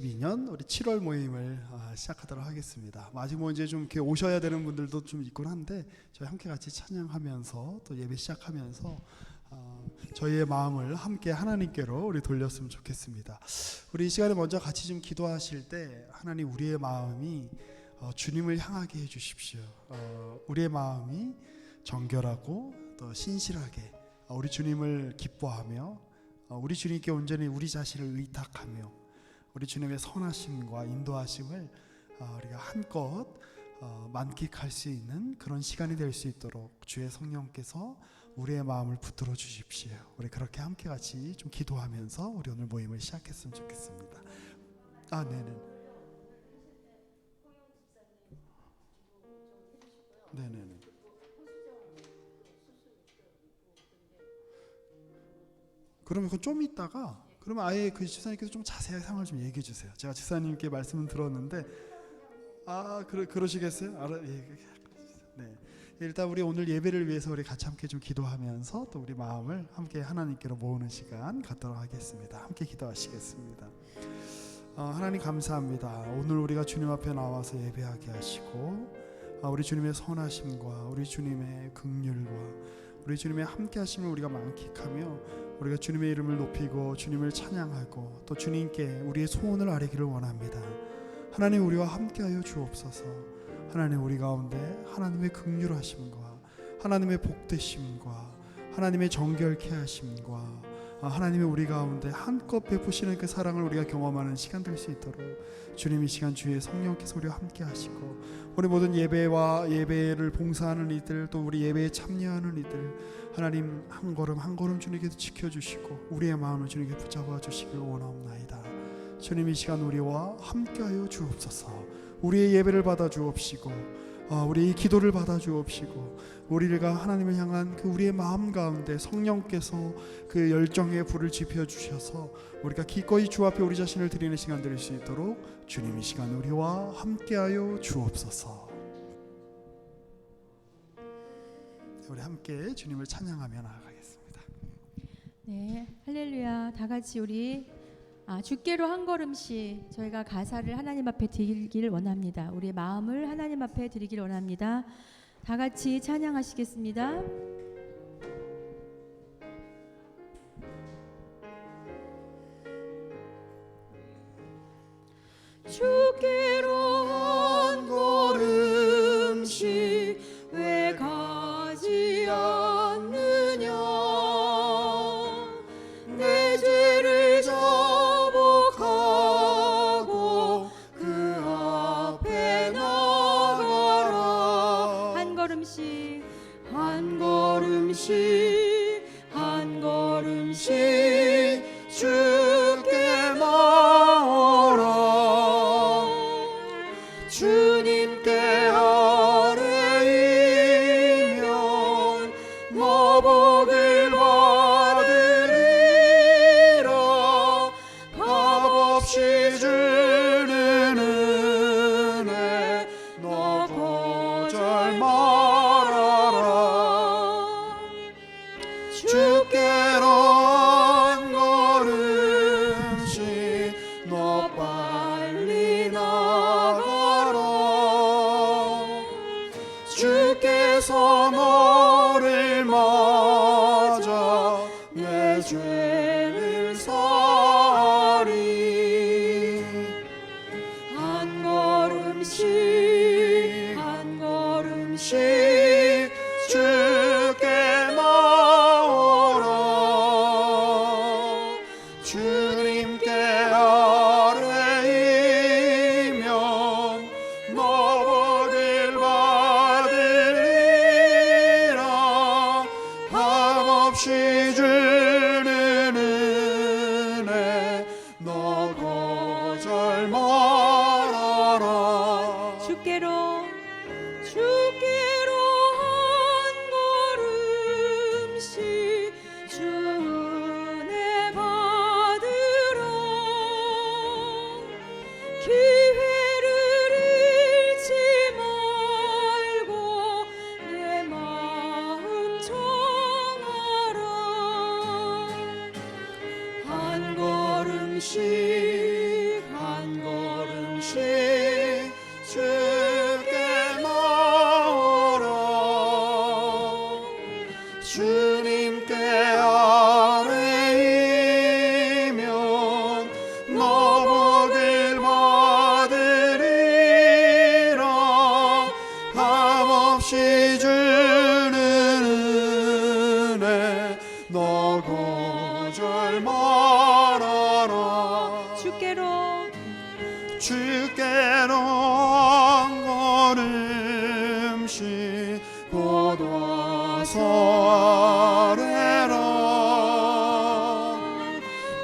2022년 우리 7월 모임을 시작하도록 하겠습니다. 아직 뭐 이제 좀 이렇게 오셔야 되는 분들도 좀 있곤 한데 저희 함께 같이 찬양하면서 또 예배 시작하면서 저희의 마음을 함께 하나님께로 우리 돌렸으면 좋겠습니다. 우리 이 시간에 먼저 같이 좀 기도하실 때 하나님 우리의 마음이 주님을 향하게 해주십시오. 우리의 마음이 정결하고 또 신실하게 우리 주님을 기뻐하며 우리 주님께 온전히 우리 자신을 의탁하며 우리 주님의 선하심과 인도하심을 우리가 한껏 만끽할 수 있는 그런 시간이 될 수 있도록 주의 성령께서 우리의 마음을 붙들어 주십시오. 우리 그렇게 함께 같이 좀 기도하면서 우리 오늘 모임을 시작했으면 좋겠습니다. 네네. 네네네. 그러면 그건 좀 있다가 그러면 아예 그 집사님께서 좀 자세하게 상황을 좀 얘기해 주세요. 제가 집사님께 말씀은 들었는데 그러시겠어요? 네. 일단 우리 오늘 예배를 위해서 우리 같이 함께 좀 기도하면서 또 우리 마음을 함께 하나님께로 모으는 시간 갖도록 하겠습니다. 함께 기도하시겠습니다. 하나님 감사합니다. 오늘 우리가 주님 앞에 나와서 예배하게 하시고 우리 주님의 선하심과 우리 주님의 긍휼과 우리 주님의 함께 하심을 우리가 만끽하며 우리가 주님의 이름을 높이고 주님을 찬양하고 또 주님께 우리의 소원을 아뢰기를 원합니다. 하나님 우리와 함께하여 주옵소서. 하나님 우리 가운데 하나님의 긍휼하심과 하나님의 복되심과 하나님의 정결케 하심과 하나님의 우리 가운데 한껏 베푸시는 그 사랑을 우리가 경험하는 시간 될 수 있도록 주님 이 시간 주의 성령께서 우리와 함께 하시고 우리 모든 예배와 예배를 봉사하는 이들 또 우리 예배에 참여하는 이들 하나님 한 걸음 한 걸음 주님께서 지켜주시고 우리의 마음을 주님께 붙잡아 주시길 원하옵나이다. 주님 이 시간 우리와 함께하여 주옵소서. 우리의 예배를 받아 주옵시고 우리의 기도를 받아 주옵시고 우리가 하나님을 향한 그 우리의 마음 가운데 성령께서 그 열정의 불을 지펴 주셔서 우리가 기꺼이 주 앞에 우리 자신을 드리는 시간 될 수 있도록 주님 이 시간 우리와 함께하여 주옵소서. 우리 함께 주님을 찬양하며 나아가겠습니다. 네, 할렐루야. 다 같이 우리 주께로 한 걸음씩 저희가 가사를 하나님 앞에 드리길 원합니다. 우리의 마음을 하나님 앞에 드리길 원합니다. 다 같이 찬양하시겠습니다. 주께로 한 걸음씩 왜 가지 않느냐 내 죄를 자복하고 그 앞에 나가라 한 걸음씩 한 걸음씩 한 걸음씩 주께 나오라 주님께 아뢰이면 너복을 받으리라 값없이 주는 은혜 너 거절 말아라 주께로 한 걸음씩 너 빨리 나가라 주께서 너를 맞아 내 죄를 사리 한 걸음씩 한 걸음씩 주께 나오라 주님께 아뢰이면 너복을 받으리라 값없이 주는 은혜 너 거절 말아라 주께로 한 걸음씩 주 은혜 받으라 기회를 잃지 말고 내 마음 정하라 한 걸음씩 한 값없이 주는 은혜 너 거절 말아라. 주께로 한 걸음씩 곧 와서 아뢰라.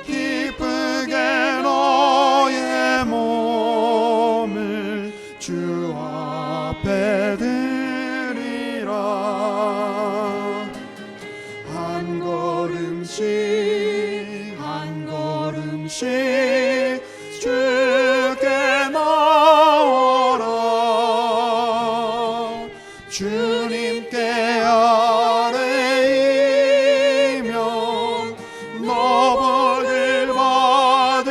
기쁘게 너의 몸을 주 앞에 드리라. 한 걸음씩 한 걸음씩 주께 나와라. 주님께 아뢰이면 너 복을 받으리라.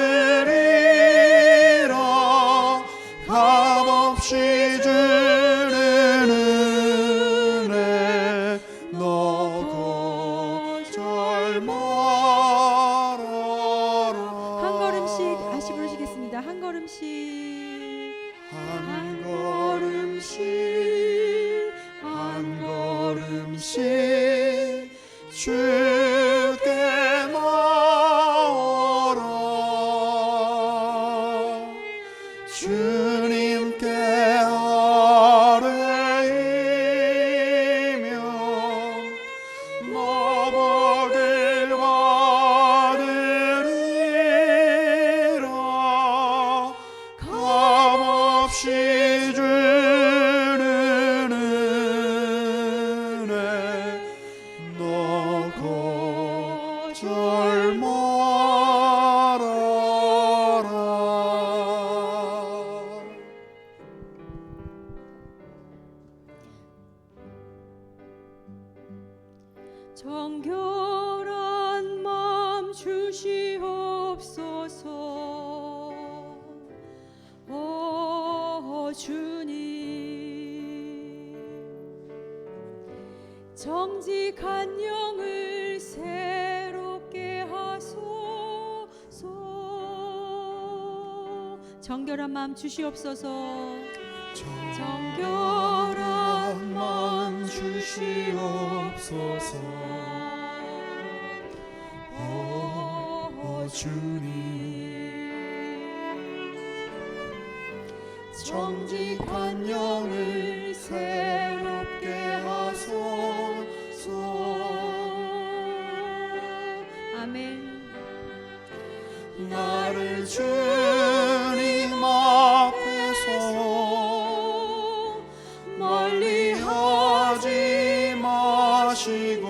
값없이 주는 은혜 너 거절 말아라. 한 걸음씩 다시 부르시겠습니다. 한 걸음씩 한 걸음씩 한 걸음씩 주께 나오라. 주님께 아뢰이면 너 복을 받으리라. 값없이 주는 은혜 너 거절 말아라. 정결한 마음 주시옵소서. 오 주님, 정직한 영을 새롭게 하소서. 정결한 마음 주시옵소서. 정결한 마음 주시옵소서. 오 주님, 정직한 영을 새롭게 하소서. 아멘. 나를 주님 앞에서 멀리 하지 마시고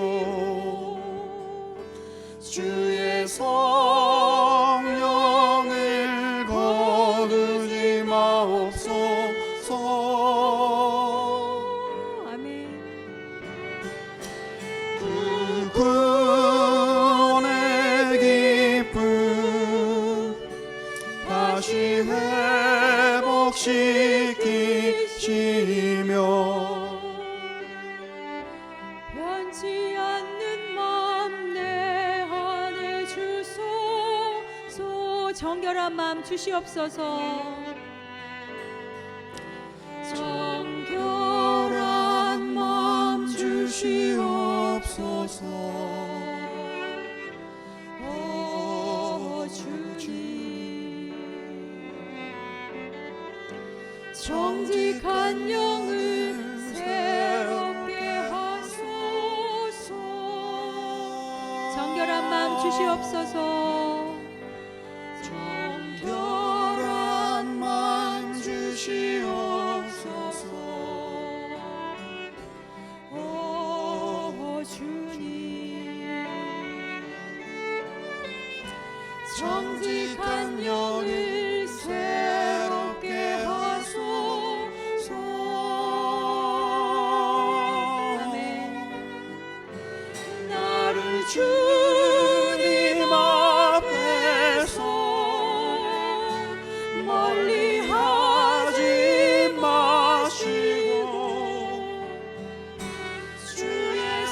주의 성령을 거두지 마옵소서. 아멘. 그 구원의 기쁨 다시 회복시키시며 변치 않는 마음 내 안에 주소서. 정결한 마음 주시옵소서. 정결한 마음 주시옵소서. 오 주님, 정직한 영을 새롭게 하소서. 정결한 마음 주시옵소서. 정결한 마음 주시옵소서. 오 주님, 정직한 영을 새롭게 하소서. 아멘. 나를 주님 앞에서 멀리 하지 마시고 주의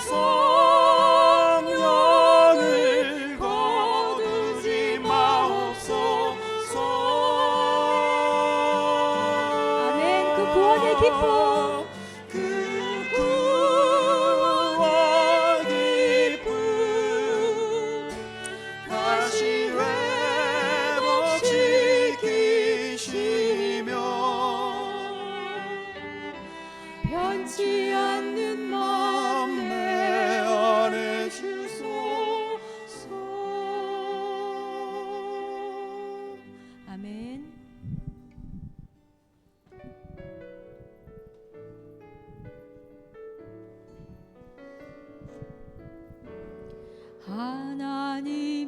성령을 거두지 마옵소서. 아멘. 그 구원의 기쁨, 그 변하지 않는 마음 내 안에 주소서. 아멘.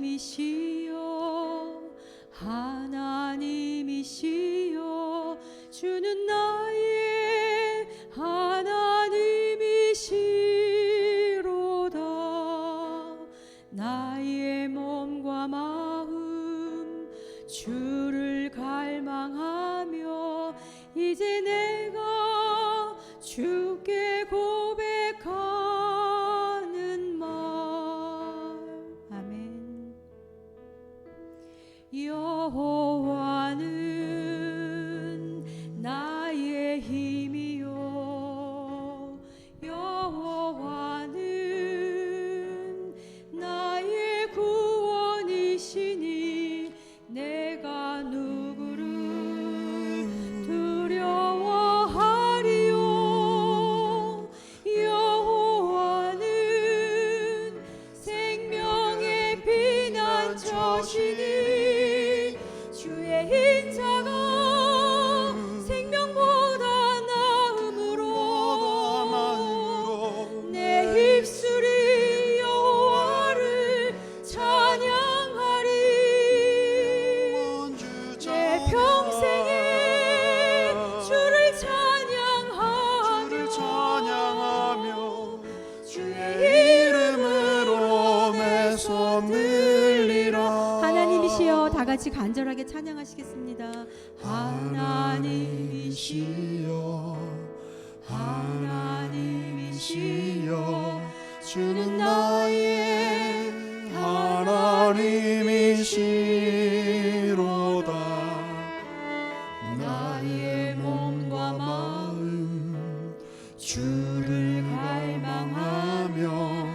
하나님이시여 하나님이시여 주는 나의 하나님이시로다. 나의 몸과 마음 주를 갈망하며 이제 내가 주께 고백하는 말. 아멘. 여호와는 나의 힘이요 여호와는 나의 구원이시니 내가 누구를 두려워하리요. 여호와는 생명의 피난처시니 주의 인자가 생명보다 나음으로 내 입술이 여호와를 찬양하리. 내 평생에 주를 찬양하며 주의 이름으로 내 손 들리라. 하나님이시여 다 같이 간절하게 찬양하시겠습니다. 하나님이시여 하나님이시여 주는 나의 하나님이시로다. 나의 몸과 마음 주를 갈망하며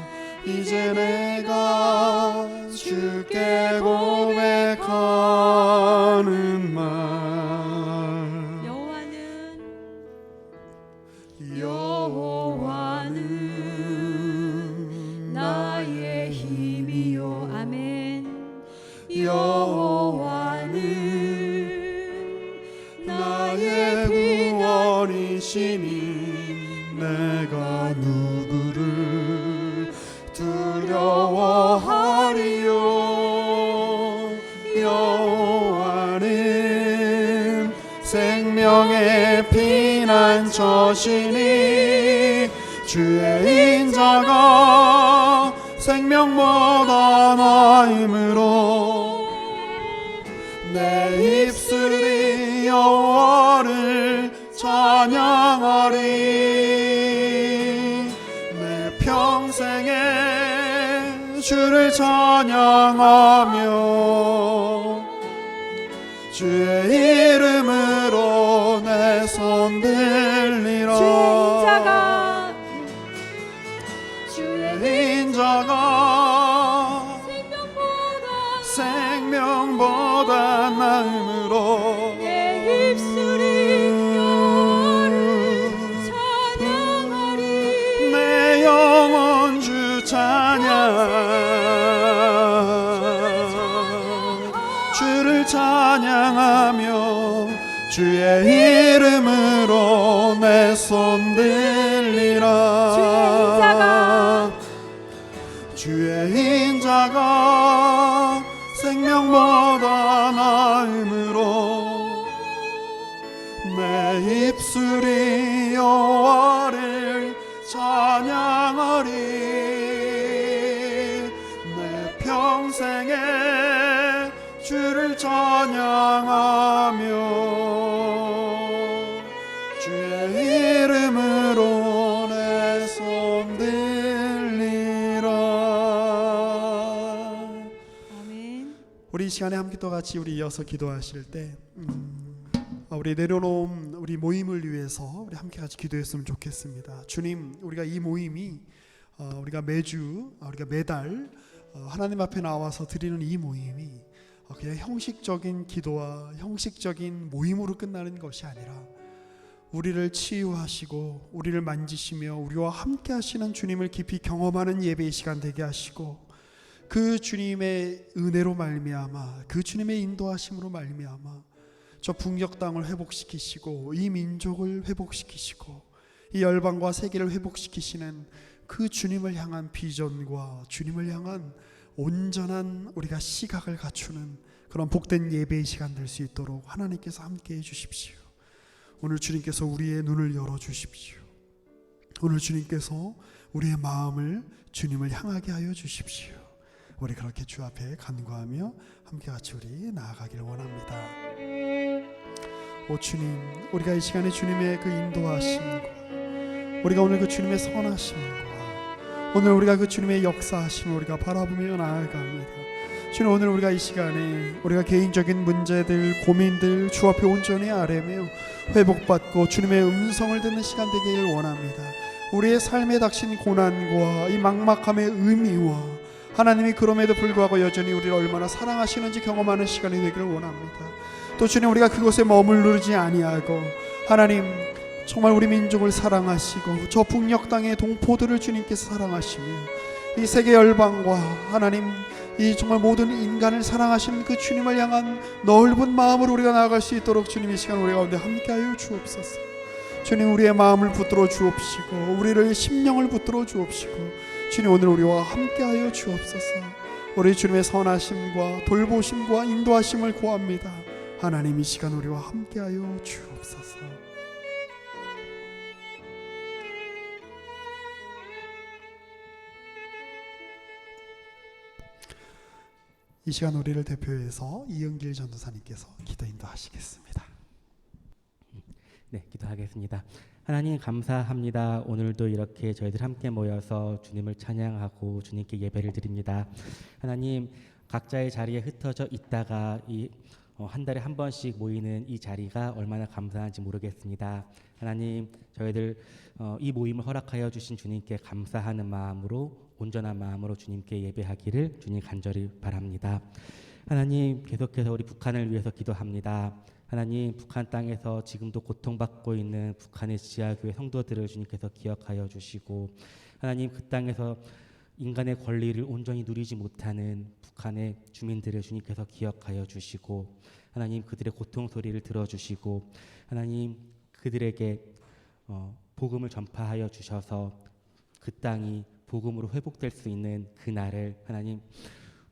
이제 내가 주께 고백하는 말. 여호와는 나의 힘이요. 아멘. 여호와는 나의 구원이시니 내가 누구를 두려워하리요. 여호와는 생명의 피난처시니 주의 인자가 생명보다 나음으로 내 입술이 여호와를 찬양하리. 내 평생에 주를 찬양하며 주의 이름으로 내 손 들리라. 주의 인자가 생명보다 나음으로 내 입술이 여호와를 찬양하리. 내 영혼 주 주를 찬양하며 주의 이름으로 내 손 들리라. 주의 인자가 생명보다 나음으로 내 입술이 여호와를 찬양하리. 내 평생에 주를 찬양하며 주의 이름으로 내 손 들리라. 아멘. 우리 이 시간에 함께 또 같이 우리 이어서 기도하실 때 우리 내려놓은 우리 모임을 위해서 우리 함께 같이 기도했으면 좋겠습니다. 주님, 우리가 이 모임이 우리가 매주 우리가 매달 하나님 앞에 나와서 드리는 이 모임이 그냥 형식적인 기도와 형식적인 모임으로 끝나는 것이 아니라 우리를 치유하시고 우리를 만지시며 우리와 함께 하시는 주님을 깊이 경험하는 예배의 시간 되게 하시고, 그 주님의 은혜로 말미암아, 그 주님의 인도하심으로 말미암아 저 북녘 땅을 회복시키시고 이 민족을 회복시키시고 이 열방과 세계를 회복시키시는 그 주님을 향한 비전과 주님을 향한 온전한 우리가 시각을 갖추는 그런 복된 예배의 시간 될 수 있도록 하나님께서 함께 해주십시오. 오늘 주님께서 우리의 눈을 열어주십시오. 오늘 주님께서 우리의 마음을 주님을 향하게 하여 주십시오. 우리 그렇게 주 앞에 간구하며 함께 같이 우리 나아가기를 원합니다. 오 주님, 우리가 이 시간에 주님의 그 인도하심과 우리가 오늘 그 주님의 선하심과 오늘 우리가 그 주님의 역사하심을 우리가 바라보며 나아갑니다. 주님, 오늘 우리가 이 시간에 우리가 개인적인 문제들, 고민들 주 앞에 온전히 아뢰며 회복받고 주님의 음성을 듣는 시간 되기를 원합니다. 우리의 삶에 닥친 고난과 이 막막함의 의미와 하나님이 그럼에도 불구하고 여전히 우리를 얼마나 사랑하시는지 경험하는 시간이 되기를 원합니다. 또 주님, 우리가 그곳에 머무르지 아니하고 하나님 정말 우리 민족을 사랑하시고 저 북녘 땅의 동포들을 주님께서 사랑하시며 이 세계 열방과 하나님 이 정말 모든 인간을 사랑하시는 그 주님을 향한 넓은 마음으로 우리가 나아갈 수 있도록 주님 이 시간 우리 가운데 함께하여 주옵소서. 주님, 우리의 마음을 붙들어 주옵시고 우리를 심령을 붙들어 주옵시고 주님, 오늘 우리와 함께하여 주옵소서. 우리 주님의 선하심과 돌보심과 인도하심을 구합니다. 하나님, 이 시간 우리와 함께하여 주옵소서. 이 시간 우리를 대표해서 이은길 전도사님께서 기도 인도하시겠습니다. 네, 기도하겠습니다. 하나님 감사합니다. 오늘도 이렇게 저희들 함께 모여서 주님을 찬양하고 주님께 예배를 드립니다. 하나님, 각자의 자리에 흩어져 있다가 한 달에 한 번씩 모이는 이 자리가 얼마나 감사한지 모르겠습니다. 하나님, 저희들 이 모임을 허락하여 주신 주님께 감사하는 마음으로, 온전한 마음으로 주님께 예배하기를 주님 간절히 바랍니다. 하나님, 계속해서 우리 북한을 위해서 기도합니다. 하나님, 북한 땅에서 지금도 고통받고 있는 북한의 지하교회 성도들을 주님께서 기억하여 주시고, 하나님, 그 땅에서 인간의 권리를 온전히 누리지 못하는 북한의 주민들을 주님께서 기억하여 주시고, 하나님, 그들의 고통 소리를 들어주시고, 하나님, 그들에게 복음을 전파하여 주셔서 그 땅이 복음으로 회복될 수 있는 그날을 하나님,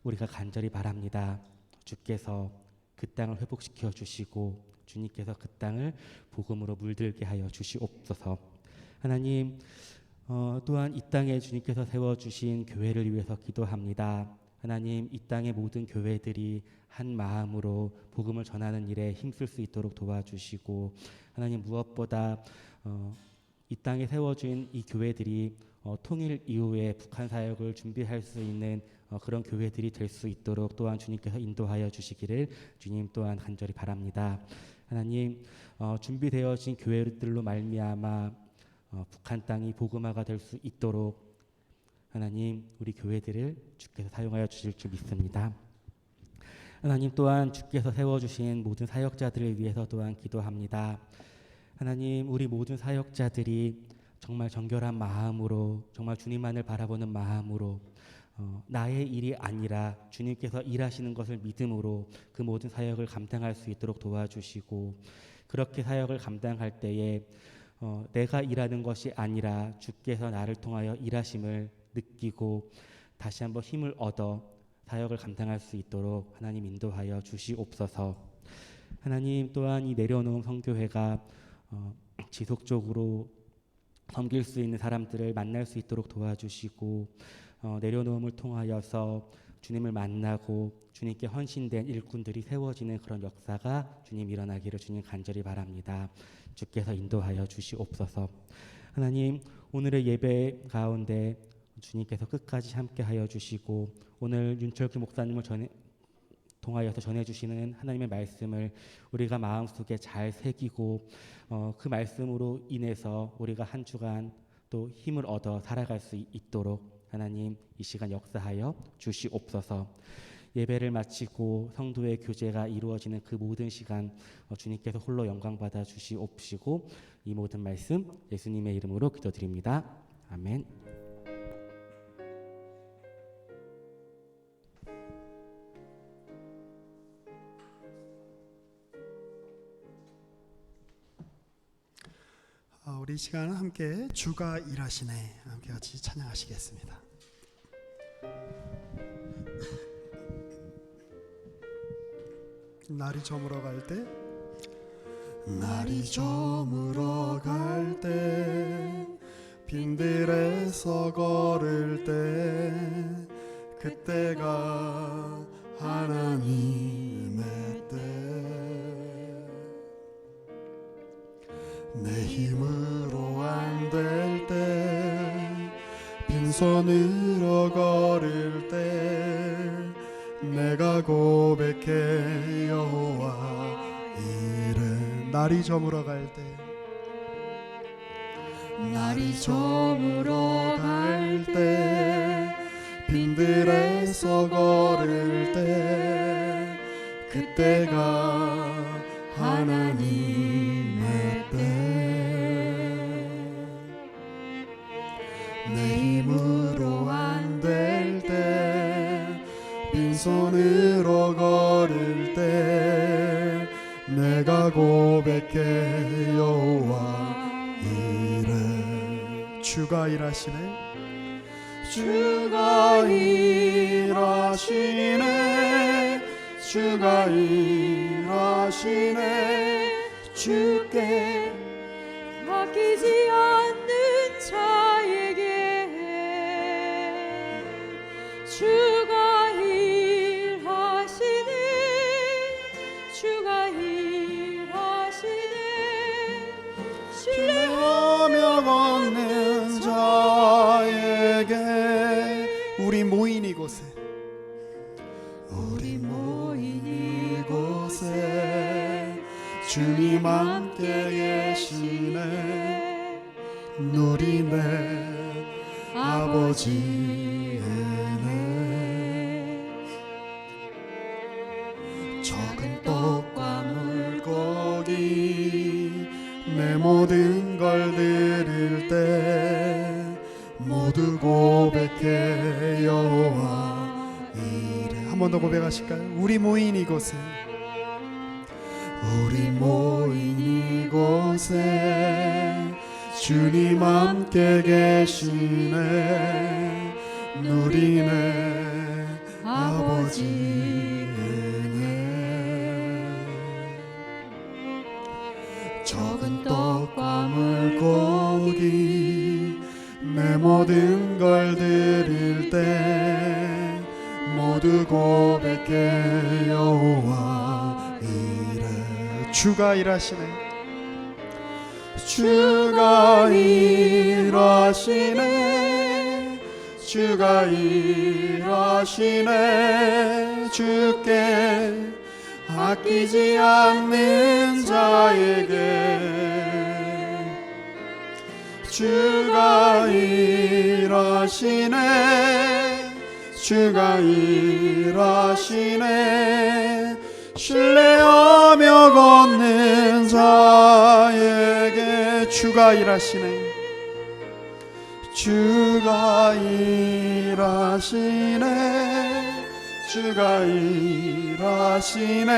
우리가 간절히 바랍니다. 주께서 그 땅을 회복시켜 주시고 주님께서 그 땅을 복음으로 물들게 하여 주시옵소서. 하나님, 또한 이 땅에 주님께서 세워주신 교회를 위해서 기도합니다. 하나님, 이 땅의 모든 교회들이 한 마음으로 복음을 전하는 일에 힘쓸 수 있도록 도와주시고, 하나님, 무엇보다 이 땅에 세워진 이 교회들이 통일 이후에 북한 사역을 준비할 수 있는 그런 교회들이 될 수 있도록 또한 주님께서 인도하여 주시기를 주님 또한 간절히 바랍니다. 하나님, 준비되어진 교회들로 말미암아 북한 땅이 복음화가 될 수 있도록 하나님, 우리 교회들을 주께서 사용하여 주실 줄 믿습니다. 하나님, 또한 주께서 세워주신 모든 사역자들을 위해서 또한 기도합니다. 하나님, 우리 모든 사역자들이 정말 정결한 마음으로, 정말 주님만을 바라보는 마음으로 나의 일이 아니라 주님께서 일하시는 것을 믿음으로 그 모든 사역을 감당할 수 있도록 도와주시고, 그렇게 사역을 감당할 때에 내가 일하는 것이 아니라 주께서 나를 통하여 일하심을 느끼고 다시 한번 힘을 얻어 사역을 감당할 수 있도록 하나님 인도하여 주시옵소서. 하나님, 또한 이 내려놓은 선교회가 지속적으로 섬길 수 있는 사람들을 만날 수 있도록 도와주시고, 내려놓음을 통하여서 주님을 만나고 주님께 헌신된 일꾼들이 세워지는 그런 역사가 주님 일어나기를 주님 간절히 바랍니다. 주께서 인도하여 주시옵소서. 하나님, 오늘의 예배 가운데 주님께서 끝까지 함께하여 주시고, 오늘 윤철규 목사님을 통하여서 전해주시는 하나님의 말씀을 우리가 마음속에 잘 새기고 그 말씀으로 인해서 우리가 한 주간 또 힘을 얻어 살아갈 수 있도록 하나님 이 시간 역사하여 주시옵소서. 예배를 마치고 성도의 교제가 이루어지는 그 모든 시간 주님께서 홀로 영광 받아 주시옵시고 이 모든 말씀 예수님의 이름으로 기도드립니다. 아멘. 우리 이 시간은 함께 주가 일하시네 함께 같이 찬양하시겠습니다. 날이 저물어 갈 때 날이 저물어 갈 때 빈들에서 걸을 때 그때가 하나님의 때 내 힘으로 안 될 때 빈손으로 걸을 때 내가 고백해 여호와 이름 날이 저물어 갈 때 날이 저물어 갈 때 빈들에서 걸을 때 그때가 하나님의 때 내 힘으로 안 될 때 빈손으로 걸을 때 내가 고백해 여호와 이름 주가 일하시네 주가 일하시네 주가 일하시네 주께 맡기지 않는 자에게 주가 일하시네 주가 일하시네 신뢰하며 걷는 자에게 우리 모인 이곳에 우리 모인 이곳에 주님 함께 계시네 누리네 아버지의 적은 떡과 물고기 내 모든 걸 드릴 때 모두 고백해 여호와 이름 한 번 더 고백하실까요? 우리 모인 이곳에 우리 모인 이곳에 주님 함께 계시네 누리네 아버지의 적은 떡과 물고기 내 모든 걸 드릴 때 모두 고백해 여호와 이름 주가 일하시네 주가 일하시네 주가 일하시네 주께 아끼지 않는 자에게 주가 일하시네 주가 일하시네 신뢰하며 걷는 자에게 주가 일하시네 주가 일하시네 주가 일하시네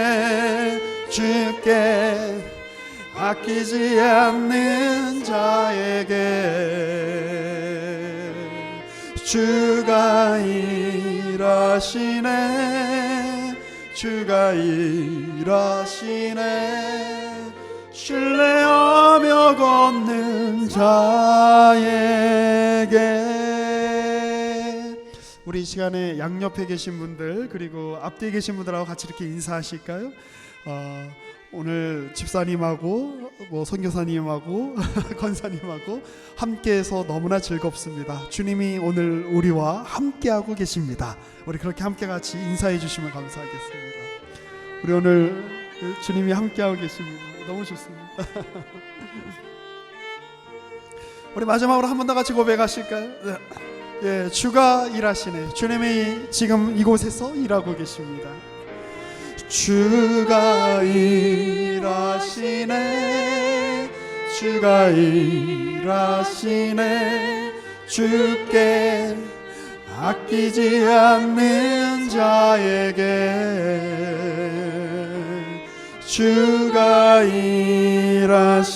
주께 아끼지 않는 자에게 주가 일하시네 주가 일하시네 신뢰하며 걷는 자에게 우리 이 시간에 양옆에 계신 분들 그리고 앞뒤에 계신 분들하고 같이 이렇게 인사하실까요? 오늘 집사님하고 선교사님하고 권사님하고 함께해서 너무나 즐겁습니다. 주님이 오늘 우리와 함께하고 계십니다. 우리 그렇게 함께 같이 인사해 주시면 감사하겠습니다. 우리 오늘 주님이 함께하고 계십니다. 너무 좋습니다. 우리 마지막으로 한 번 더 같이 고백하실까요? 예, 주가 일하시네. 주님이 지금 이곳에서 일하고 계십니다. 주가 일하시네. 주가 일하시네. 주께 아끼지 않는 자에게 주가 일하시네.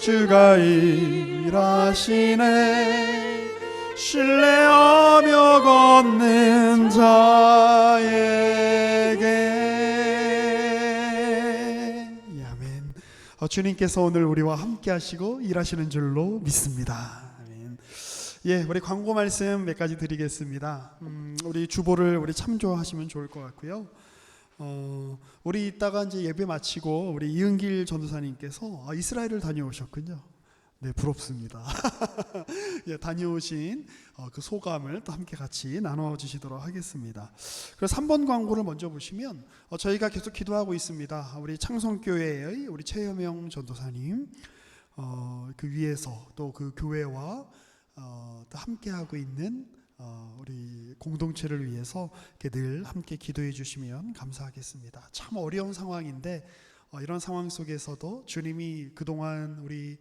주가 일하시네. 신뢰하며 걷는 자에게. 아멘. 주님께서 오늘 우리와 함께 하시고 일하시는 줄로 믿습니다. 아멘. 예, 우리 광고 말씀 몇 가지 드리겠습니다. 우리 주보를 우리 참조하시면 좋을 것 같고요. 우리 이따가 이제 예배 마치고 우리 이은길 전도사님께서 이스라엘을 다녀오셨군요. 네, 부럽습니다. 예, 다녀오신 그 소감을 또 함께 같이 나눠주시도록 하겠습니다. 그래서 3번 광고를 먼저 보시면 저희가 계속 기도하고 있습니다. 우리 창성교회의 우리 최여명 전도사님 그 위에서 또 그 교회와 또 함께하고 있는 우리 공동체를 위해서 이렇게 늘 함께 기도해 주시면 감사하겠습니다. 참 어려운 상황인데 이런 상황 속에서도 주님이 그동안 우리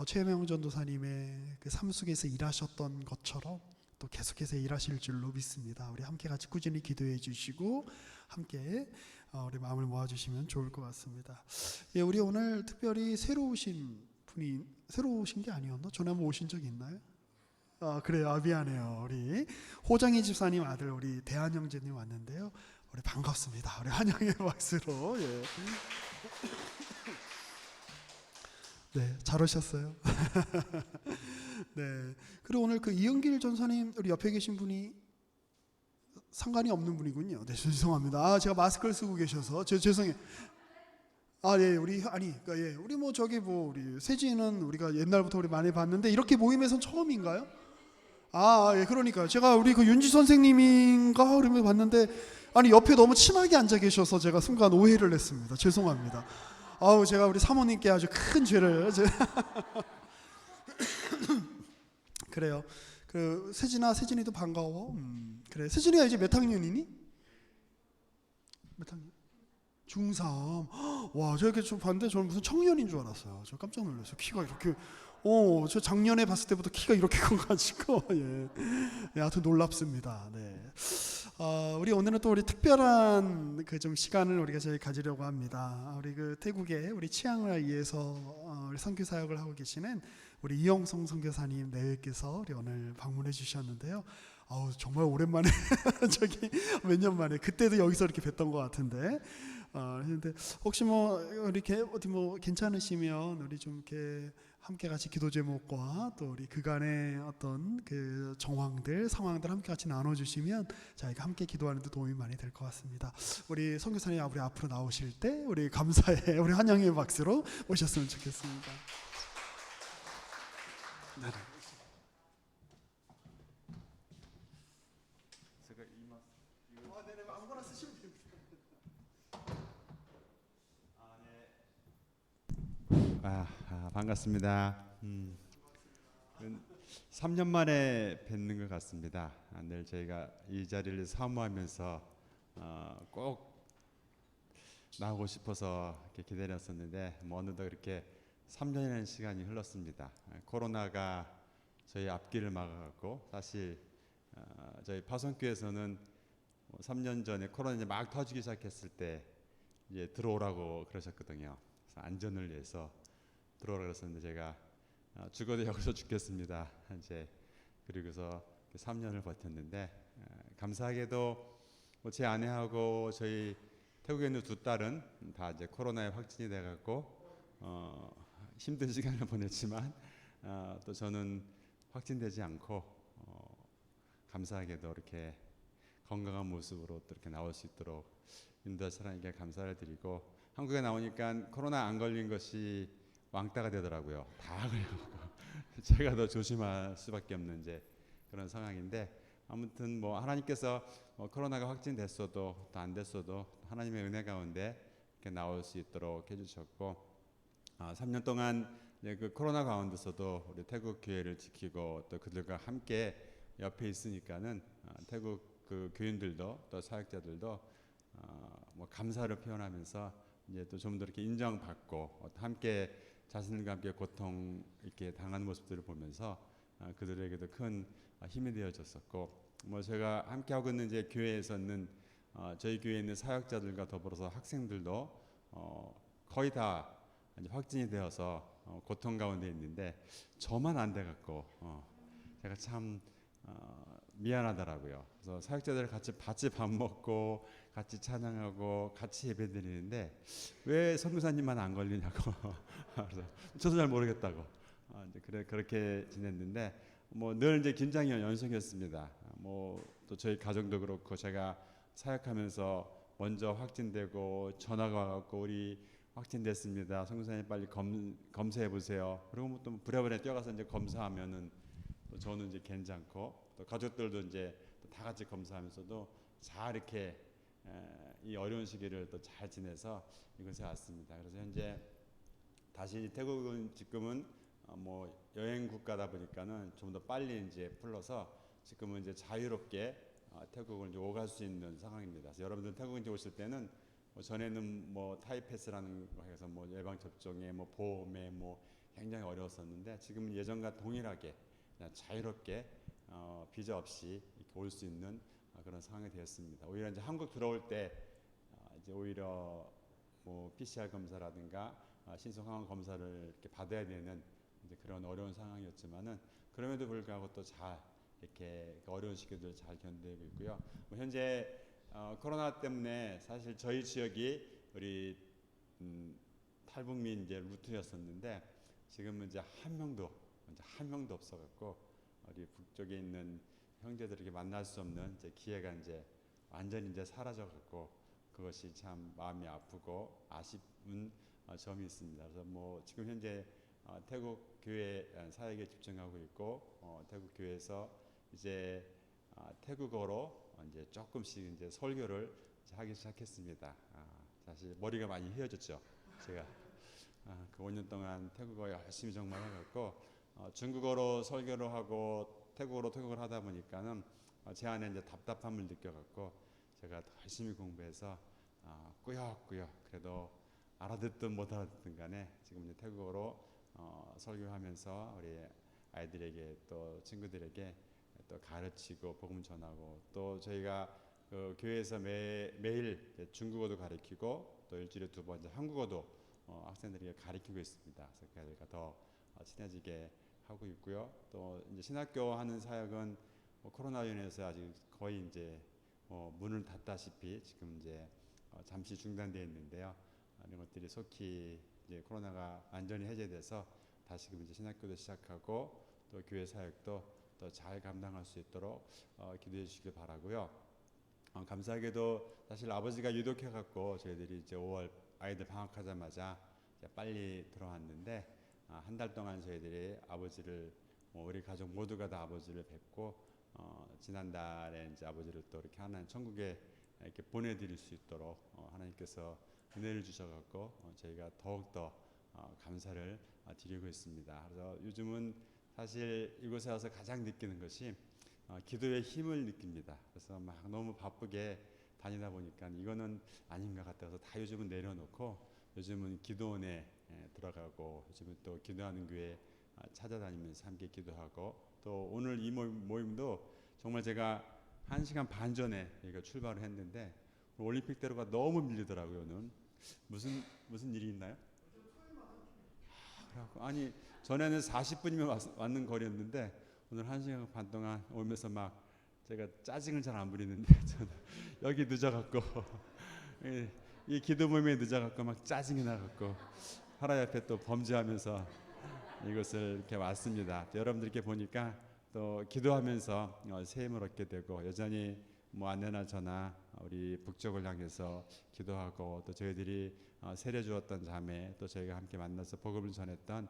최명 전도사님의 그 삶 속에서 일하셨던 것처럼 또 계속해서 일하실 줄로 믿습니다. 우리 함께 같이 꾸준히 기도해 주시고 함께 우리 마음을 모아주시면 좋을 것 같습니다. 예, 우리 오늘 특별히 새로 오신 분이 새로 오신 게 아니었나? 전에 한번 오신 적 있나요? 그래요. 미안해요. 우리 호정희 집사님 아들 우리 대한 형제님 왔는데요. 우리 반갑습니다. 우리 환영의 박수로. 예. 네, 잘 오셨어요. 네. 그리고 오늘 그 이은길 전사님 우리 옆에 계신 분이 상관이 없는 분이군요. 네, 죄송합니다. 제가 마스크를 쓰고 계셔서 죄송해요. 예, 우리 그러니까 예, 우리 뭐 저기 뭐 우리 세진은 우리가 옛날부터 우리 많이 봤는데 이렇게 모임에선 처음인가요? 예, 그러니까요. 제가 우리 그 윤지 선생님인가 그러면 봤는데 옆에 너무 친하게 앉아 계셔서 제가 순간 오해를 했습니다. 죄송합니다. 제가 우리 사모님께 아주 큰 죄를 그래요. 그 세진이도 반가워. 그래. 세진이가 이제 몇 학년이니? 몇 학년? 중3. 와, 저렇게 좀 봤는데 저는 무슨 청년인 줄 알았어요. 저 깜짝 놀랐어요. 키가 이렇게 저 작년에 봤을 때부터 키가 이렇게 커가지고 예, 하여튼 놀랍습니다. 네. 우리 오늘은 또 우리 특별한 그 좀 시간을 우리가 저희 가지려고 합니다. 우리 그 태국에 우리 치앙을 위해서 우리 선교 사역을 하고 계시는 우리 이영성 선교사님 내외께서 우리 오늘 방문해 주셨는데요. 정말 오랜만에 저기 몇 년 만에 그때도 여기서 이렇게 뵀던 것 같은데. 근데 혹시 뭐 이렇게 어디 뭐 괜찮으시면 우리 좀 이렇게 함께 같이 기도 제목과 또 우리 그간의 어떤 그 정황들 상황들 함께 같이 나눠주시면 저희가 함께 기도하는 데 도움이 많이 될 것 같습니다. 우리 선교사님 우리 앞으로 나오실 때 우리 감사의 우리 환영의 박수로 오셨으면 좋겠습니다. 네. 아무거나 쓰시면 됩니다. 반갑습니다. 3년 만에 뵙는 것 같습니다. 늘 저희가 이 자리를 사모하면서 꼭 나오고 싶어서 이렇게 기다렸었는데 어느덧 이렇게 3년이라는 시간이 흘렀습니다. 코로나가 저희 앞길을 막아갔고 사실 저희 파송교회에서는 3년 전에 코로나 이제 막 터지기 시작했을 때 이제 들어오라고 그러셨거든요. 그래서 안전을 위해서 들어오라 그랬었는데 제가 죽어도 여기서 죽겠습니다. 이제 그리고서 3년을 버텼는데 감사하게도 제 아내하고 저희 태국에 있는 두 딸은 다 이제 코로나에 확진이 돼갖고 힘든 시간을 보냈지만 또 저는 확진되지 않고 감사하게도 이렇게 건강한 모습으로 또 이렇게 나올 수 있도록 인도하신 하나님께 감사를 드리고 한국에 나오니까 코로나 안 걸린 것이 왕따가 되더라고요. 다 걸려갖고 제가 더 조심할 수밖에 없는 이제 그런 상황인데 아무튼 뭐 하나님께서 코로나가 확진됐어도 또 안 됐어도 하나님의 은혜 가운데 이렇게 나올 수 있도록 해주셨고 3년 동안 이제 그 코로나 가운데서도 우리 태국 교회를 지키고 또 그들과 함께 옆에 있으니까는 태국 그 교인들도 또 사역자들도 뭐 감사를 표현하면서 이제 또 좀 더 이렇게 인정받고 함께 자신들과 함께 고통 이렇게 당하는 모습들을 보면서 그들에게도 큰 힘이 되어졌었고, 뭐 제가 함께 하고 있는 이제 교회에서는 저희 교회에 있는 사역자들과 더불어서 학생들도 거의 다 이제 확진이 되어서 고통 가운데 있는데 저만 안 돼갖고 제가 참 미안하더라고요. 그래서 사역자들 같이 밥 먹고 같이 찬양하고 같이 예배드리는데 왜 선교사님만 안 걸리냐고 그래서 저도 잘 모르겠다고 이제 그렇게 지냈는데 뭐 늘 이제 긴장이 연속이었습니다. 뭐 또 저희 가정도 그렇고 제가 사역하면서 먼저 확진되고 전화가 와갖고 우리 확진됐습니다. 선교사님 빨리 검사해 보세요. 그리고 뭐 또 부랴부랴 뛰어가서 이제 검사하면은 또 저는 이제 괜찮고 또 가족들도 이제 다 같이 검사하면서도 잘 이렇게 이 어려운 시기를 또 잘 지내서 이곳에 왔습니다. 그래서 현재 다시 태국은 지금은 뭐 여행 국가다 보니까는 좀 더 빨리 이제 풀러서 지금은 이제 자유롭게 태국을 이제 오갈 수 있는 상황입니다. 그래서 여러분들 태국 이제 오실 때는 뭐 전에는 뭐 타이패스라는 거 해서 뭐 예방 접종에 뭐 보험에 뭐 굉장히 어려웠었는데 지금은 예전과 동일하게 그냥 자유롭게 비자 없이 이렇게 올 수 있는 그런 상황이 되었습니다. 오히려 이제 한국 들어올 때 이제 오히려 뭐 PCR 검사라든가 신속 항원 검사를 이렇게 받아야 되는 이제 그런 어려운 상황이었지만은 그럼에도 불구하고 또 잘 이렇게 어려운 시기들 잘 견디고 있고요. 뭐 현재 코로나 때문에 사실 저희 지역이 우리 탈북민 이제 루트였었는데 지금은 이제 한 명도 없어갖고 우리 북쪽에 있는 형제들에게 만날 수 없는 이제 기회가 이제 완전히 이제 사라져갖고 그것이 참 마음이 아프고 아쉬운 점이 있습니다. 그래서 뭐 지금 현재 태국 교회 사역에 집중하고 있고 태국 교회에서 이제 태국어로 이제 조금씩 이제 설교를 이제 하기 시작했습니다. 사실 머리가 많이 휘어졌죠. 제가 그 5년 동안 태국어 열심히 정말 해갖고 중국어로 설교를 하고 태국어로 통역을 하다 보니까는 제 안에 이제 답답함을 느껴갖고 제가 더 열심히 공부해서 꾸역꾸역 그래도 알아듣든 못 알아듣든 간에 지금 이제 태국어로 설교하면서 우리 아이들에게 또 친구들에게 또 가르치고 복음 전하고 또 저희가 그 교회에서 매일 중국어도 가르치고 또 일주일에 2번 이제 한국어도 학생들에게 가르치고 있습니다. 그래서 그 아이들과 더 친해지게 하고 있고요. 또 이제 신학교 하는 사역은 뭐 코로나로 인해서 아직 거의 이제 문을 닫다시피 지금 이제 잠시 중단되어 있는데요. 이런 것들이 속히 이제 코로나가 완전히 해제돼서 다시금 이제 신학교도 시작하고 또 교회 사역도 더 잘 감당할 수 있도록 기도해 주시길 바라고요. 감사하게도 사실 아버지가 유독해 갖고 저희들이 이제 5월 아이들 방학하자마자 이제 빨리 들어왔는데 한 달 동안 저희들이 아버지를 우리 가족 모두가 다 아버지를 뵙고 지난달에 이제 아버지를 또 이렇게 하나님 천국에 이렇게 보내드릴 수 있도록 하나님께서 은혜를 주셔갖고 저희가 더욱더 감사를 드리고 있습니다. 그래서 요즘은 사실 이곳에 와서 가장 느끼는 것이 기도의 힘을 느낍니다. 그래서 막 너무 바쁘게 다니다 보니까 이거는 아닌 것 같아서 다 요즘은 내려놓고 요즘은 기도원에 들어가고 요즘은 또 기도하는 교회 찾아다니면서 함께 기도하고 또 오늘 이 모임도 정말 제가 1시간 반 전에 여기가 출발을 했는데 올림픽대로가 너무 밀리더라고요. 오늘 무슨 일이 있나요? 아니 전에는 40분이면 왔는 거리였는데 오늘 1시간 반 동안 오면서 막 제가 짜증을 잘 안 부리는데 저는 여기 늦어갖고 이 기도 모임에 늦어갖고 막 짜증이 나갖고 하나님 앞에 또 범죄하면서 이것을 이렇게 왔습니다. 여러분들께 보니까 또 기도하면서 새 힘을 얻게 되고 여전히 뭐 안내나 저나 우리 북쪽을 향해서 기도하고 또 저희들이 세례 주었던 자매 또 저희가 함께 만나서 복음을 전했던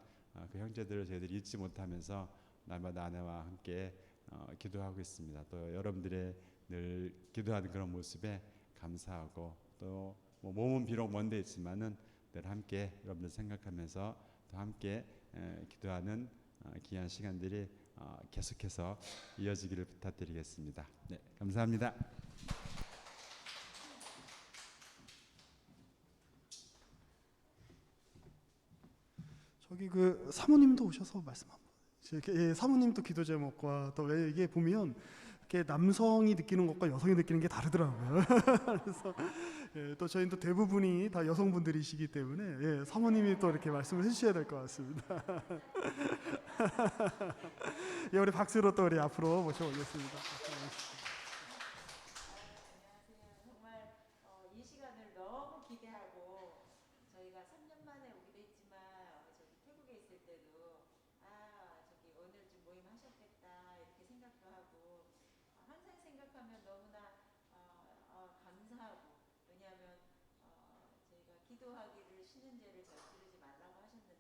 그 형제들을 저희들이 잊지 못하면서 날마다 아내와 함께 기도하고 있습니다. 또 여러분들의 늘 기도하는 그런 모습에 감사하고 또 뭐 몸은 비록 먼데 있지만은 늘 함께 여러분들 생각하면서 또 함께 기도하는 귀한 시간들이 계속해서 이어지기를 부탁드리겠습니다. 네, 감사합니다. 저기 그 사모님도 오셔서 말씀 한번. 예, 사모님도 기도 제목과 또 왜 이게 보면 이렇게 남성이 느끼는 것과 여성이 느끼는 게 다르더라고요. 그래서 예, 또 저희는 또 대부분이 다 여성분들이시기 때문에 예, 사모님이 또 이렇게 말씀을 해주셔야 될 것 같습니다. 예, 우리 박수로 또 우리 앞으로 모셔보겠습니다. 정말 이 시간을 너무 기대하고 저희가 3년 만에 오기도 했지만 저기 태국에 있을 때도 저기 오늘쯤 모임 하셨겠다 이렇게 생각도 하고 항상 생각하면 너무나 감사하고 왜냐하면 저희가 기도하기를 쉬는 죄를 저지르지 말라고 하셨는데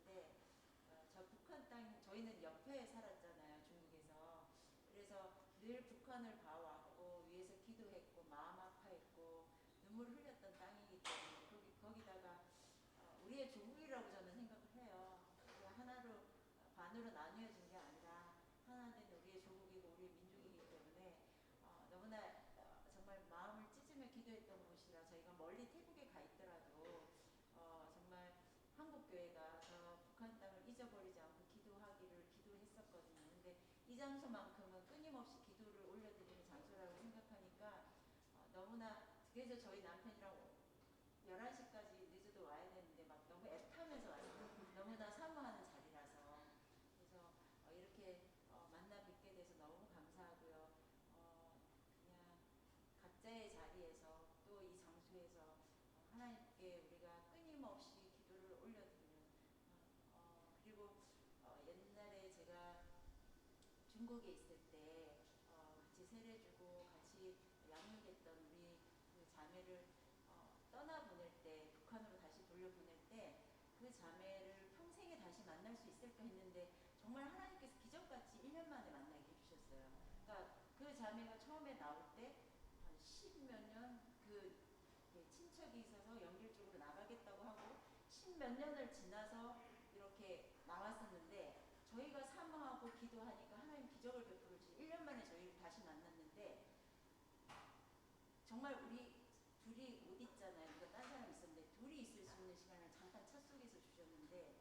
저 북한 땅 저희는 옆에 살았잖아요 중국에서 그래서 늘 북한을 봐왔고 위에서 기도했고 마음 아파했고 눈물 흘렸던 땅이기 때문에 거기다가 우리의 조국이라고 저는 생각을 해요. 우리가 하나로 반으로 나뉘어진 게 아니라 하나 된 우리의 조국이고 우리의 민족이기 때문에 너무나 정말 마음을 찢으며 기도했던 곳이라 저희가 멀리 태국에 가 있더라도 정말 한국 교회가 저 북한 땅을 잊어버리지 않고 기도했었거든요. 근데 이 장소만큼은 끊임없이 기도를 올려드리는 장소라고 생각하니까 너무나 그래서 저희 남편이랑 11시까지 늦어도 와야 되는데 막 너무 애타면서 왔어요. 너무나 사모하는 자리라서 그래서 이렇게 만나 뵙게 돼서 너무 감사하고요. 그냥 각자의 자리에서 또 이 장소에서 하나님께 우리가 끊임없이 기도를 올려드리는 그리고 옛날에 제가 중국에 있을 때 같이 세례주고 같이 양육했던 우리 그 자매를 떠나보낼 때 북한으로 다시 돌려보낼 때 그 자매를 평생에 다시 만날 수 있을까 했는데 정말 하나님께서 기적같이 1년 만에 만나게 해주셨어요. 그러니까 그 자매가 처음에 나올 때 한 10몇 년 그 친척이 있어서 연결적으로 나가겠다고 하고 10몇 년을 지나서 이렇게 나왔었는데 저희가 사모하고 기도하니까 하나님 기적을 베풀어 주시 1년 만에 저희를 다시 만났는데 정말 우리 둘이 못 있잖아요. 우리가 딴 사람 있었는데 둘이 있을 수 있는 시간을 잠깐 차 속에서 주셨는데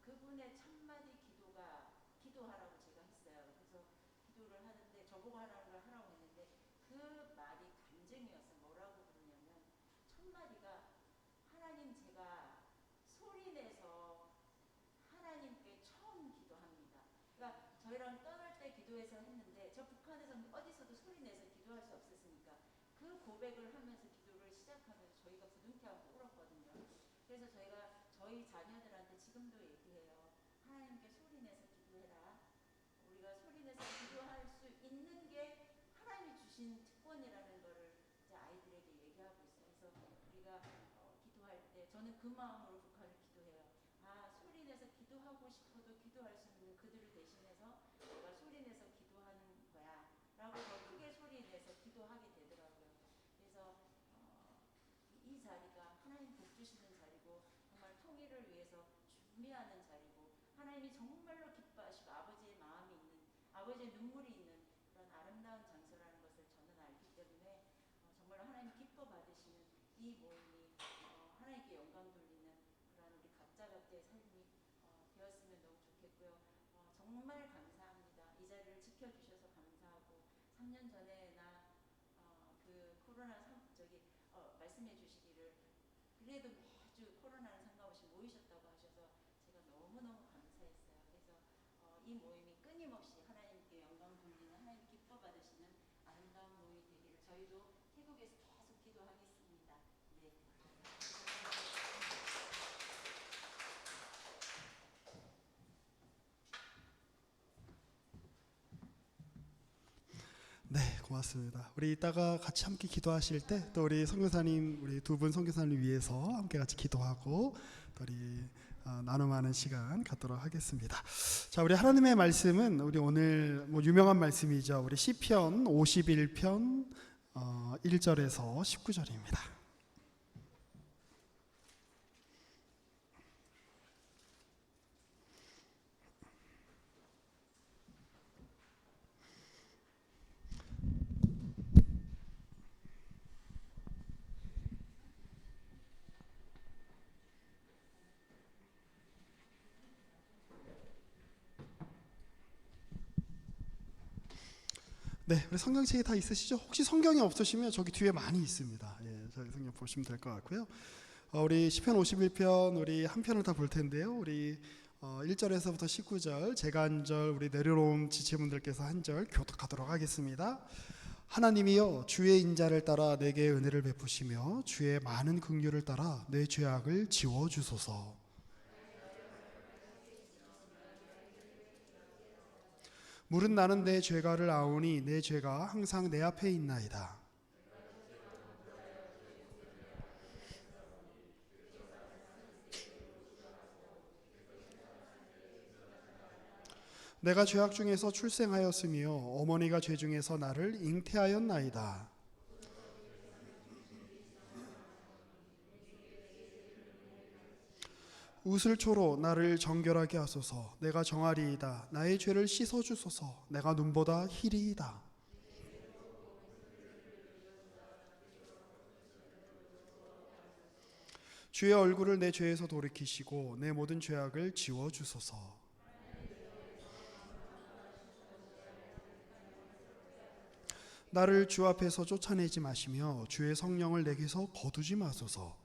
그분의 첫마디 기도가 기도하라고 제가 했어요. 그래서 기도를 하는데 저보고 하라는 걸 하라고 했는데 그 말이 감정이었어요. 뭐라고 그러냐면 첫마디가 하나님 제가 소리내서 하나님께 처음 기도합니다. 그러니까 저희랑 떠날 때 기도해서 했는데 저 북한에서 어디서도 소리내서 기도할 수 없었으니까 그 고백을 하면서 기도를 시작하면서 저희가 부둥켜안고 울었거든요. 그래서 저희가 저희 자녀들한테 지금도 얘기해요. 하나님께 소리내서 기도해라. 우리가 소리내서 기도할 수 있는 게 하나님이 주신 특권이라는 거를 이제 아이들에게 얘기하고 있어요. 그래서 우리가 기도할 때 저는 그 마음으로 북한을 기도해요. 소리내서 기도하고 싶어도 기도할 수 있는 그들을 대신해서 내가 소리내서 기도하는 거야 라고 더 크게 소리내서 기도하게 되더라고요. 그래서 이 자리가 하나님 복 주시는 자리고 정말 통일을 위해서 준비하는 자리고 하나님이 정말로 기뻐하시고 아버지의 마음이 있는 아버지의 눈물이 있는 그런 아름다운 장소라는 것을 저는 알기 때문에 정말로 하나님 기뻐 받으시는 이 모임이 하나님께 영광 돌리는 그런 우리 각자의 삶이 되었으면 너무 좋겠고요. 정말 감사합니다. 이 자리를 지켜주셔서 감사하고 3년 전에 그 코로나 말씀해 주시기를 그래도 매주 코로나는 상관없이 모이셨다고 하셔서 제가 너무너무 감사했어요. 그래서 이 모임이 끊임없이 하나님께 영광 돌리는 하나님 기뻐 받으시는 아름다운 모임이 되기를 저희도 태국에서 계속 기도하겠습니다. 네. 네, 고맙습니다. 우리 이따가 같이 함께 기도하실 때 또 우리 선교사님 우리 두 분 선교사님 위해서 함께 같이 기도하고 또 우리 나눔하는 시간 갖도록 하겠습니다. 자, 우리 하나님의 말씀은 우리 오늘 뭐 유명한 말씀이죠. 우리 시편 51편 1절에서 19절입니다. 네, 우리 성경책이 다 있으시죠? 혹시 성경이 없으시면 저기 뒤에 많이 있습니다. 예, 저희 성경 보시면 될 것 같고요. 우리 시편 51편 우리 한 편을 다 볼 텐데요. 우리 1절에서부터 19절 제가 한 절, 우리 내려놓은 지체분들께서 한 절 교독하도록 하겠습니다. 하나님이여 주의 인자를 따라 내게 은혜를 베푸시며 주의 많은 긍휼을 따라 내 죄악을 지워 주소서. 물은 나는 내 죄가를 아오니 내 죄가 항상 내 앞에 있나이다. 내가 죄악 중에서 출생하였으며 어머니가 죄 중에서 나를 잉태하였나이다. 우슬초로 나를 정결하게 하소서. 내가 정하리이다. 나의 죄를 씻어 주소서. 내가 눈보다 희리이다. 주의 얼굴을 내 죄에서 돌이키시고 내 모든 죄악을 지워 주소서. 나를 주 앞에서 쫓아내지 마시며 주의 성령을 내게서 거두지 마소서.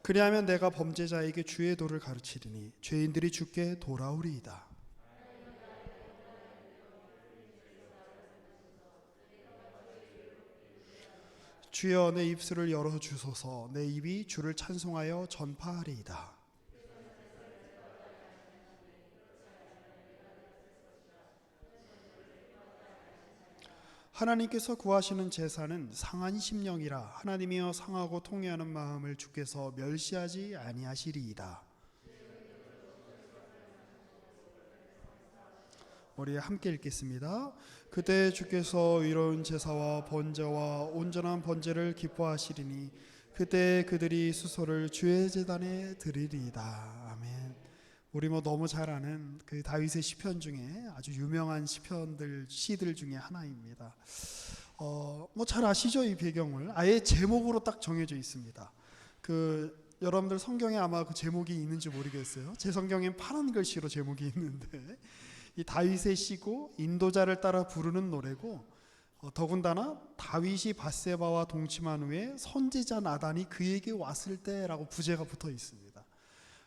그리하면 내가 범죄자에게 주의 도를 가르치리니 죄인들이 주께 돌아오리이다. 주여 내 입술을 열어주소서. 내 입이 주를 찬송하여 전파하리이다. 하나님께서 구하시는 제사는 상한 심령이라. 하나님이여 상하고 통회하는 마음을 주께서 멸시하지 아니하시리이다. 우리 함께 읽겠습니다. 그때 주께서 의로운 제사와 번제와 온전한 번제를 기뻐하시리니 그때 그들이 수소를 주의 제단에 드리리이다. 아멘. 우리 너무 잘 아는 그 다윗의 시편 중에 아주 유명한 시들 중에 하나입니다. 잘 아시죠? 이 배경을 아예 제목으로 딱 정해져 있습니다. 여러분들 성경에 아마 그 제목이 있는지 모르겠어요. 제 성경엔 파란 글씨로 제목이 있는데 이 다윗의 시고 인도자를 따라 부르는 노래고 더군다나 다윗이 밧세바와 동침한 후에 선지자 나단이 그에게 왔을 때라고 부제가 붙어 있습니다.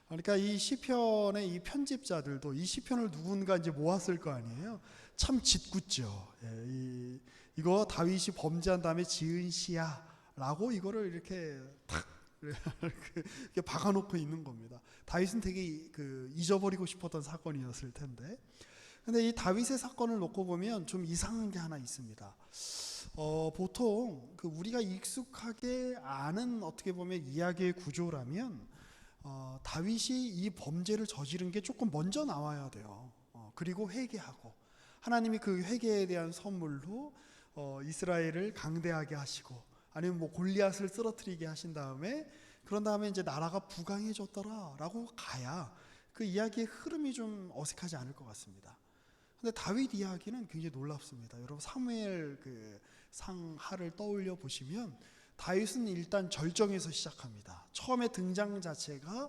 그러니까 이 시편의 이 편집자들도 이 시편을 누군가 이제 모았을 거 아니에요. 참 짓궂죠. 예, 이거 다윗이 범죄한 다음에 지은 시야라고 이거를 이렇게 탁 이렇게 박아놓고 있는 겁니다. 다윗은 되게 잊어버리고 싶었던 사건이었을 텐데, 근데 이 다윗의 사건을 놓고 보면 좀 이상한 게 하나 있습니다. 보통 우리가 익숙하게 아는 어떻게 보면 이야기의 구조라면 다윗이 이 범죄를 저지른 게 조금 먼저 나와야 돼요. 그리고 회개하고 하나님이 그 회개에 대한 선물로 이스라엘을 강대하게 하시고 아니면 골리앗을 쓰러뜨리게 하신 다음에 그런 다음에 이제 나라가 부강해졌더라라고 가야 그 이야기의 흐름이 좀 어색하지 않을 것 같습니다. 근데 다윗 이야기는 굉장히 놀랍습니다. 여러분 사무엘 상하를 떠올려 보시면 다윗은 일단 절정에서 시작합니다. 처음에 등장 자체가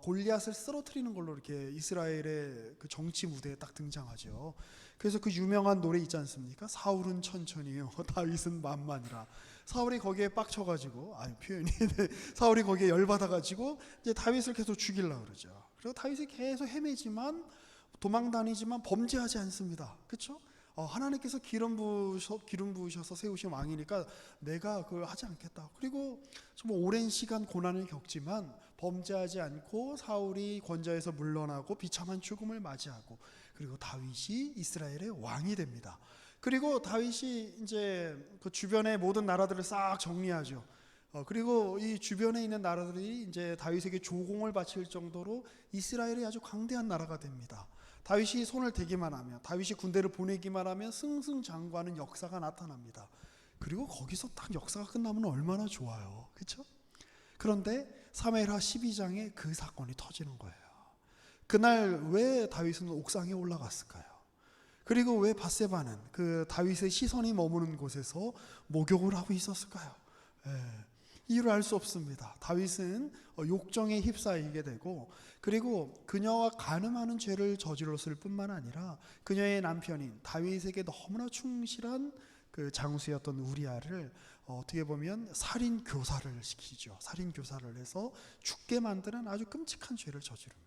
골리앗을 쓰러뜨리는 걸로 이렇게 이스라엘의 그 정치 무대에 딱 등장하죠. 그래서 그 유명한 노래 있지 않습니까? 사울은 천천히요, 다윗은 만만이라. 사울이 거기에 빡쳐가지고, 표현이 사울이 거기에 열받아가지고 이제 다윗을 계속 죽이려고 그러죠. 그리고 다윗이 계속 헤매지만 도망다니지만 범죄하지 않습니다. 그렇죠? 하나님께서 기름 부으셔서 세우신 왕이니까 내가 그걸 하지 않겠다. 그리고 정말 오랜 시간 고난을 겪지만 범죄하지 않고 사울이 권좌에서 물러나고 비참한 죽음을 맞이하고 그리고 다윗이 이스라엘의 왕이 됩니다. 그리고 다윗이 이제 그 주변의 모든 나라들을 싹 정리하죠. 그리고 이 주변에 있는 나라들이 이제 다윗에게 조공을 바칠 정도로 이스라엘이 아주 강대한 나라가 됩니다. 다윗이 손을 대기만 하면, 다윗이 군대를 보내기만 하면 승승장구하는 역사가 나타납니다. 그리고 거기서 딱 역사가 끝나면 얼마나 좋아요. 그렇죠? 그런데 사무엘하 12장에 그 사건이 터지는 거예요. 그날 왜 다윗은 옥상에 올라갔을까요? 그리고 왜 밧세바는 그 다윗의 시선이 머무는 곳에서 목욕을 하고 있었을까요? 이유를 알 수 없습니다. 다윗은 욕정에 휩싸이게 되고, 그리고 그녀와 간음하는 죄를 저질렀을 뿐만 아니라 그녀의 남편인 다윗에게 너무나 충실한 그 장수였던 우리아를 어떻게 보면 살인 교사를 시키죠. 살인 교사를 해서 죽게 만드는 아주 끔찍한 죄를 저지릅니다.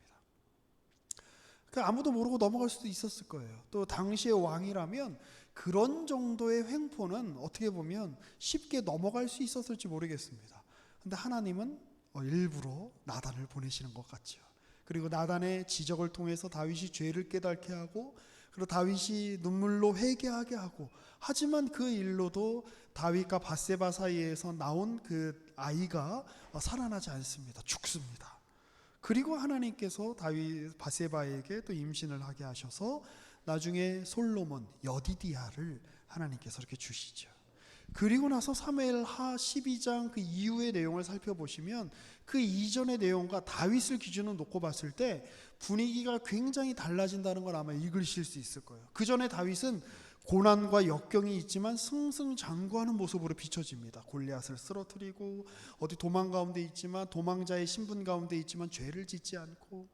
아무도 모르고 넘어갈 수도 있었을 거예요. 또 당시의 왕이라면 그런 정도의 횡포는 어떻게 보면 쉽게 넘어갈 수 있었을지 모르겠습니다. 근데 하나님은 일부러 나단을 보내시는 것 같죠. 그리고 나단의 지적을 통해서 다윗이 죄를 깨닫게 하고, 그리고 다윗이 눈물로 회개하게 하고, 하지만 그 일로도 다윗과 밧세바 사이에서 나온 그 아이가 살아나지 않습니다. 죽습니다. 그리고 하나님께서 다윗 밧세바에게 또 임신을 하게 하셔서 나중에 솔로몬 여디디아를 하나님께서 이렇게 주시죠. 그리고 나서 사무엘하 12장 그 이후의 내용을 살펴보시면 그 이전의 내용과 다윗을 기준으로 놓고 봤을 때 분위기가 굉장히 달라진다는 걸 아마 읽으실 수 있을 거예요. 그 전에 다윗은 고난과 역경이 있지만 승승장구하는 모습으로 비춰집니다. 골리앗을 쓰러뜨리고 어디 도망 가운데 있지만, 도망자의 신분 가운데 있지만 죄를 짓지 않고.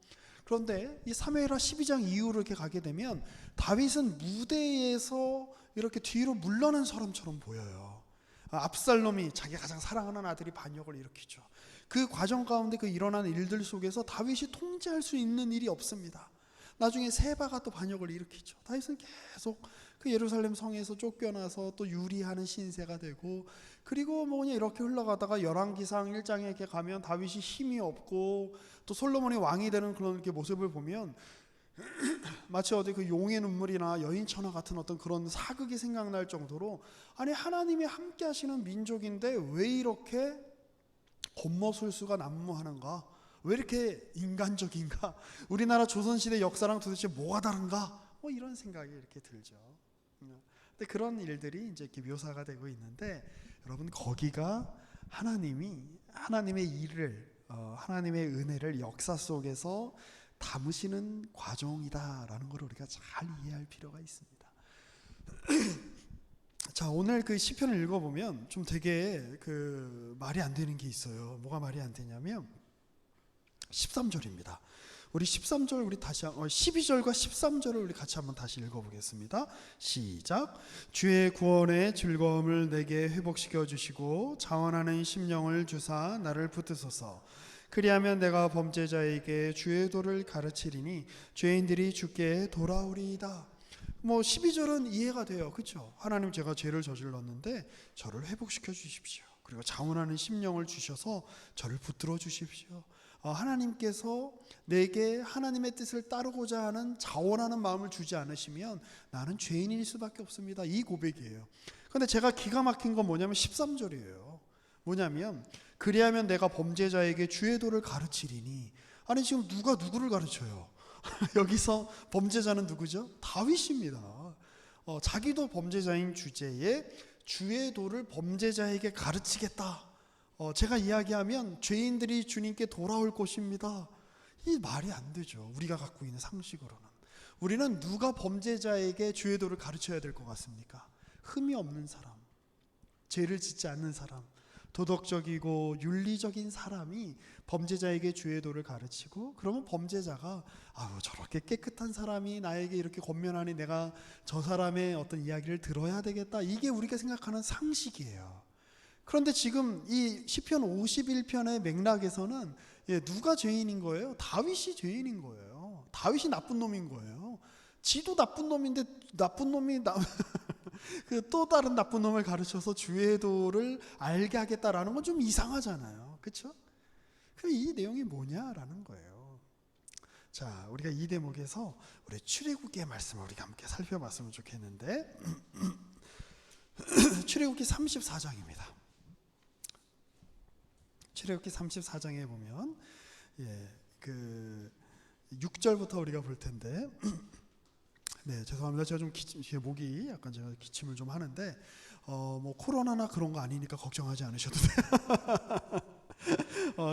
그런데 이 사무엘하 12장 이후로 이렇게 가게 되면 다윗은 무대에서 이렇게 뒤로 물러난 사람처럼 보여요. 압살롬이 자기가 가장 사랑하는 아들이 반역을 일으키죠. 그 과정 가운데 그 일어난 일들 속에서 다윗이 통제할 수 있는 일이 없습니다. 나중에 세바가 또 반역을 일으키죠. 다윗은 계속 그 예루살렘 성에서 쫓겨나서 또 유리하는 신세가 되고, 그리고 뭐 그냥 이렇게 흘러가다가 열왕기상 1장에 이렇게 가면 다윗이 힘이 없고 또 솔로몬이 왕이 되는 그런 이렇게 모습을 보면 마치 어디 그 용의 눈물이나 여인천하 같은 어떤 그런 사극이 생각날 정도로, 아니 하나님이 함께 하시는 민족인데 왜 이렇게 겉모술수가 난무하는가? 왜 이렇게 인간적인가? 우리나라 조선시대 역사랑 도대체 뭐가 다른가? 뭐 이런 생각이 이렇게 들죠. 근데 그런 일들이 이제 이렇게 묘사가 되고 있는데, 여러분 거기가 하나님의 일을, 하나님의 은혜를 역사 속에서 담으시는 과정이다라는 걸 우리가 잘 이해할 필요가 있습니다. 자, 오늘 그 시편을 읽어보면 좀 되게 그 말이 안 되는 게 있어요. 뭐가 말이 안 되냐면 13절입니다. 우리 13절 우리 다시 12절과 13절을 우리 같이 한번 다시 읽어보겠습니다. 시작. 주의 구원의 즐거움을 내게 회복시켜 주시고 자원하는 심령을 주사 나를 붙드소서. 그리하면 내가 범죄자에게 주의 도를 가르치리니 죄인들이 주께 돌아오리이다. 뭐 12절은 이해가 돼요. 그렇죠? 하나님, 제가 죄를 저질렀는데 저를 회복시켜 주십시오. 그리고 자원하는 심령을 주셔서 저를 붙들어 주십시오. 하나님께서 내게 하나님의 뜻을 따르고자 하는 자원하는 마음을 주지 않으시면 나는 죄인일 수밖에 없습니다. 이 고백이에요. 그런데 제가 기가 막힌 건 뭐냐면 13절이에요. 뭐냐면 그리하면 내가 범죄자에게 주의 도를 가르치리니. 아니 지금 누가 누구를 가르쳐요? 여기서 범죄자는 누구죠? 다윗입니다. 자기도 범죄자인 주제에 주의 도를 범죄자에게 가르치겠다. 제가 이야기하면 죄인들이 주님께 돌아올 것입니다. 이 말이 안 되죠. 우리가 갖고 있는 상식으로는. 우리는 누가 범죄자에게 주의 도를 가르쳐야 될 것 같습니까? 흠이 없는 사람, 죄를 짓지 않는 사람, 도덕적이고 윤리적인 사람이 범죄자에게 주의 도를 가르치고, 그러면 범죄자가 아우 저렇게 깨끗한 사람이 나에게 이렇게 권면하니 내가 저 사람의 어떤 이야기를 들어야 되겠다. 이게 우리가 생각하는 상식이에요. 그런데 지금 이 시편 51편의 맥락에서는 누가 죄인인 거예요? 다윗이 죄인인 거예요. 다윗이 나쁜 놈인 거예요. 지도 나쁜 놈인데 나쁜 놈이 그 또 다른 나쁜 놈을 가르쳐서 주의 도를 알게 하겠다라는 건 좀 이상하잖아요. 그렇죠? 그럼 이 내용이 뭐냐라는 거예요. 자, 우리가 이 대목에서 우리 출애굽기의 말씀을 우리가 함께 살펴봤으면 좋겠는데 출애굽기 34장입니다. 출애굽기 34장에 보면 그 6절부터 우리가 볼 텐데 네, 죄송합니다. 제가 좀 목이 약간 제가 기침을 좀 하는데 뭐 코로나나 그런 거 아니니까 걱정하지 않으셔도 돼요.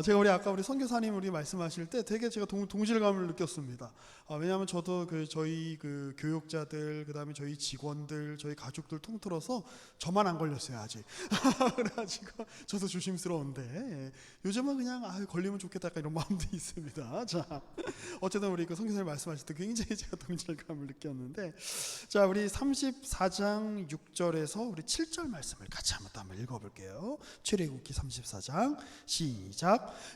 제가 아까 우리 선교사님 우리 말씀하실 때 되게 제가 동질감을 느꼈습니다. 왜냐하면 저도 저희 교육자들, 그다음에 저희 직원들, 저희 가족들 통틀어서 저만 안 걸렸어요 아직. 그래가지고 저도 조심스러운데, 예. 요즘은 그냥 걸리면 좋겠다 약간 이런 마음도 있습니다. 자, 어쨌든 우리 선교사님 말씀하실 때 굉장히 제가 동질감을 느꼈는데, 자, 우리 34장 6절에서 우리 7절 말씀을 같이 한번 읽어볼게요. 출애굽기 34장 시작.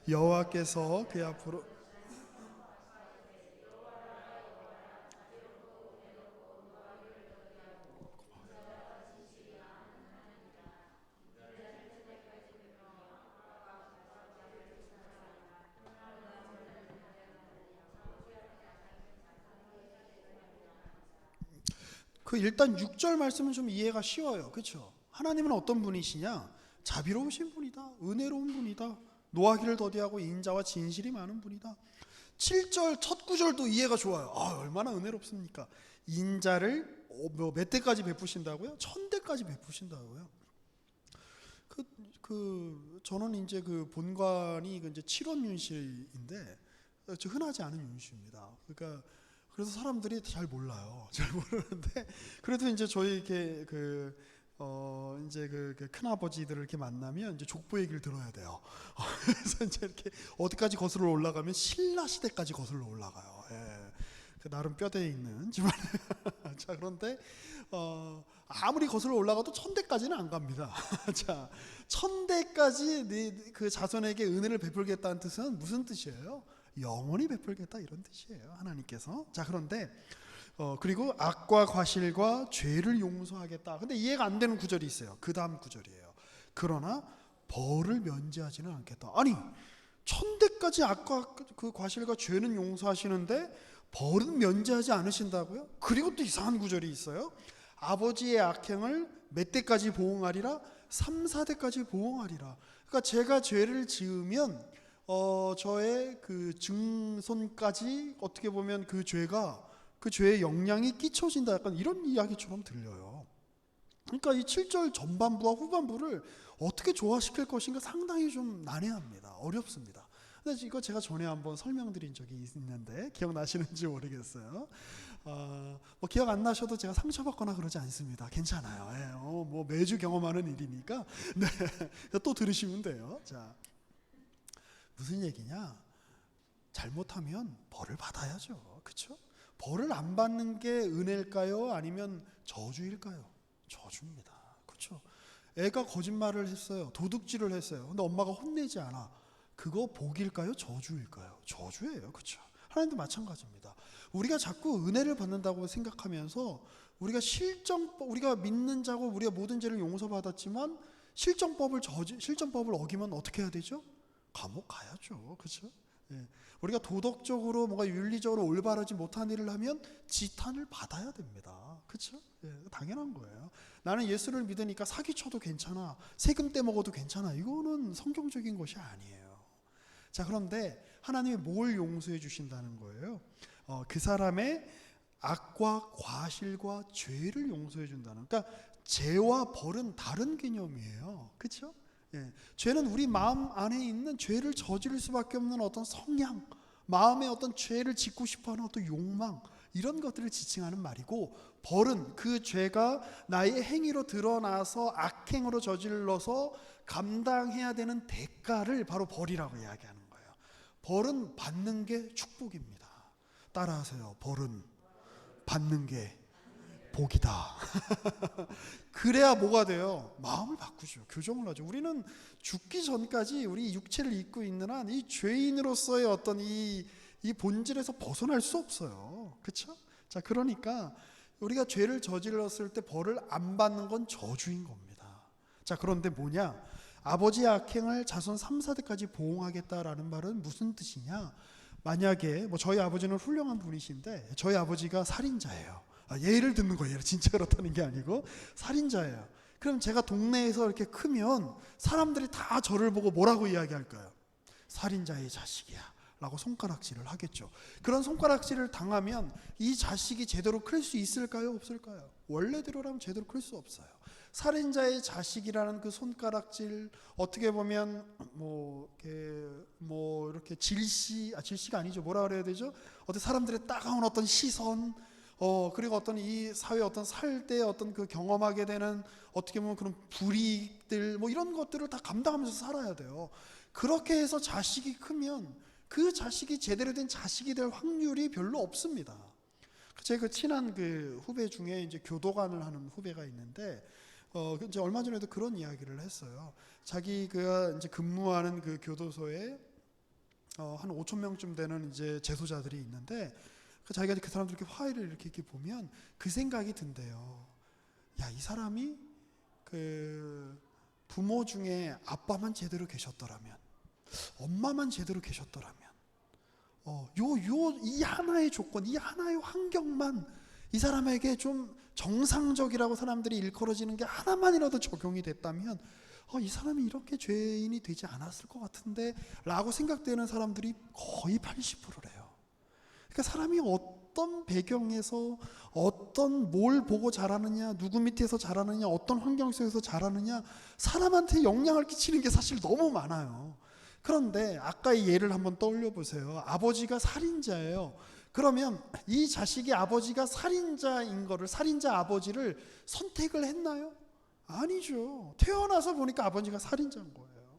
여호와께서 그 앞으로 일단 6절 말씀은 좀 이해가 쉬워요. 그렇죠? 하나님은 어떤 분이시냐? 자비로우신 분이다. 은혜로운 분이다. 노하기를 더디하고 인자와 진실이 많은 분이다. 7절 첫 구절도 이해가 좋아요. 얼마나 은혜롭습니까? 인자를 몇 대까지 베푸신다고요? 1000대까지 베푸신다고요. 저는 이제 본관이 이제 7원 윤실인데 흔하지 않은 윤실입니다. 그러니까 그래서 사람들이 잘 몰라요. 잘 모르는데 그래도 이제 저희 이렇게 이제 큰아버지들을 이렇게 만나면 이제 족보 얘기를 들어야 돼요. 그래서 이제 이렇게 어디까지 거슬러 올라가면 신라 시대까지 거슬러 올라가요. 예. 나름 뼈대에 있는 집안. 자, 그런데 아무리 거슬러 올라가도 1000대까지는 안 갑니다. 자, 1000대까지 그 자손에게 은혜를 베풀겠다는 뜻은 무슨 뜻이에요? 영원히 베풀겠다 이런 뜻이에요. 하나님께서. 자, 그런데 그리고 악과 과실과 죄를 용서하겠다. 근데 이해가 안 되는 구절이 있어요. 그 다음 구절이에요. 그러나 벌을 면제하지는 않겠다. 아니, 1000대까지 악과 과실과 죄는 용서하시는데 벌은 면제하지 않으신다고요? 그리고 또 이상한 구절이 있어요. 아버지의 악행을 몇 대까지 보응하리라? 3, 4대까지 보응하리라. 그러니까 제가 죄를 지으면 저의 증손까지 어떻게 보면 그 죄의 영향이 끼쳐진다, 약간 이런 이야기처럼 들려요. 그러니까 이 7절 전반부와 후반부를 어떻게 조화시킬 것인가 상당히 좀 난해합니다. 어렵습니다. 근데 이거 제가 전에 한번 설명드린 적이 있는데 기억나시는지 모르겠어요. 뭐 기억 안 나셔도 제가 상처받거나 그러지 않습니다. 괜찮아요. 예, 뭐 매주 경험하는 일이니까. 네, 또 들으시면 돼요. 자, 무슨 얘기냐? 잘못하면 벌을 받아야죠. 그렇죠? 벌을 안 받는 게 은혜일까요? 아니면 저주일까요? 저주입니다. 그렇죠? 애가 거짓말을 했어요. 도둑질을 했어요. 근데 엄마가 혼내지 않아. 그거 복일까요? 저주일까요? 저주예요. 그렇죠? 하나님도 마찬가지입니다. 우리가 자꾸 은혜를 받는다고 생각하면서 우리가 믿는 자고 우리가 모든 죄를 용서받았지만 실정법을 어기면 어떻게 해야 되죠? 감옥 가야죠. 그렇죠? 예. 우리가 도덕적으로 뭔가 윤리적으로 올바르지 못한 일을 하면 지탄을 받아야 됩니다. 그렇죠? 예, 당연한 거예요. 나는 예수를 믿으니까 사기쳐도 괜찮아, 세금 떼먹어도 괜찮아, 이거는 성경적인 것이 아니에요. 자, 그런데 하나님이 뭘 용서해 주신다는 거예요? 그 사람의 악과 과실과 죄를 용서해 준다는. 그러니까 죄와 벌은 다른 개념이에요. 그렇죠? 예, 죄는 우리 마음 안에 있는 죄를 저지를 수밖에 없는 어떤 성향, 마음의 어떤 죄를 짓고 싶어하는 어떤 욕망, 이런 것들을 지칭하는 말이고, 벌은 그 죄가 나의 행위로 드러나서 악행으로 저질러서 감당해야 되는 대가를 바로 벌이라고 이야기하는 거예요. 벌은 받는 게 축복입니다. 따라하세요. 벌은 받는 게 복이다. 그래야 뭐가 돼요? 마음을 바꾸죠. 교정을 하죠. 우리는 죽기 전까지 우리 육체를 입고 있는 한 이 죄인으로서의 어떤 이 본질에서 벗어날 수 없어요. 그렇죠? 자, 그러니까 우리가 죄를 저질렀을 때 벌을 안 받는 건 저주인 겁니다. 자, 그런데 뭐냐? 아버지의 악행을 자손 3, 4대까지 보응하겠다라는 말은 무슨 뜻이냐? 만약에 저희 아버지는 훌륭한 분이신데 저희 아버지가 살인자예요. 예를 듣는 거예요. 진짜 그렇다는 게 아니고 살인자예요. 그럼 제가 동네에서 이렇게 크면 사람들이 다 저를 보고 뭐라고 이야기할까요? 살인자의 자식이야 라고 손가락질을 하겠죠. 그런 손가락질을 당하면 이 자식이 제대로 클 수 있을까요? 없을까요? 원래대로라면 제대로 클 수 없어요. 살인자의 자식이라는 그 손가락질, 어떻게 보면 이렇게 질시가 아니죠. 뭐라 그래야 되죠? 어떤 사람들의 따가운 어떤 시선, 그리고 어떤 이 사회 어떤 살 때 어떤 그 경험하게 되는 어떻게 보면 그런 불이익들, 이런 것들을 다 감당하면서 살아야 돼요. 그렇게 해서 자식이 크면 그 자식이 제대로 된 자식이 될 확률이 별로 없습니다. 제 그 친한 그 후배 중에 이제 교도관을 하는 후배가 있는데, 이제 얼마 전에도 그런 이야기를 했어요. 자기가 이제 근무하는 그 교도소에 한 5천 명쯤 되는 이제 재소자들이 있는데, 자기가 그 사람들 이렇게 화해를 이렇게 보면 그 생각이 든대요. 야, 이 사람이 그 부모 중에 아빠만 제대로 계셨더라면, 엄마만 제대로 계셨더라면, 이 하나의 조건, 이 하나의 환경만 이 사람에게 좀 정상적이라고 사람들이 일컬어지는 게 하나만이라도 적용이 됐다면, 이 사람이 이렇게 죄인이 되지 않았을 것 같은데 라고 생각되는 사람들이 거의 80%래요. 그러니까 사람이 어떤 배경에서 어떤 뭘 보고 자라느냐, 누구 밑에서 자라느냐, 어떤 환경 속에서 자라느냐, 사람한테 영향을 끼치는 게 사실 너무 많아요. 그런데 아까 이 예를 한번 떠올려 보세요. 아버지가 살인자예요. 그러면 이 자식이 아버지가 살인자인 거를, 살인자 아버지를 선택을 했나요? 아니죠. 태어나서 보니까 아버지가 살인자인 거예요.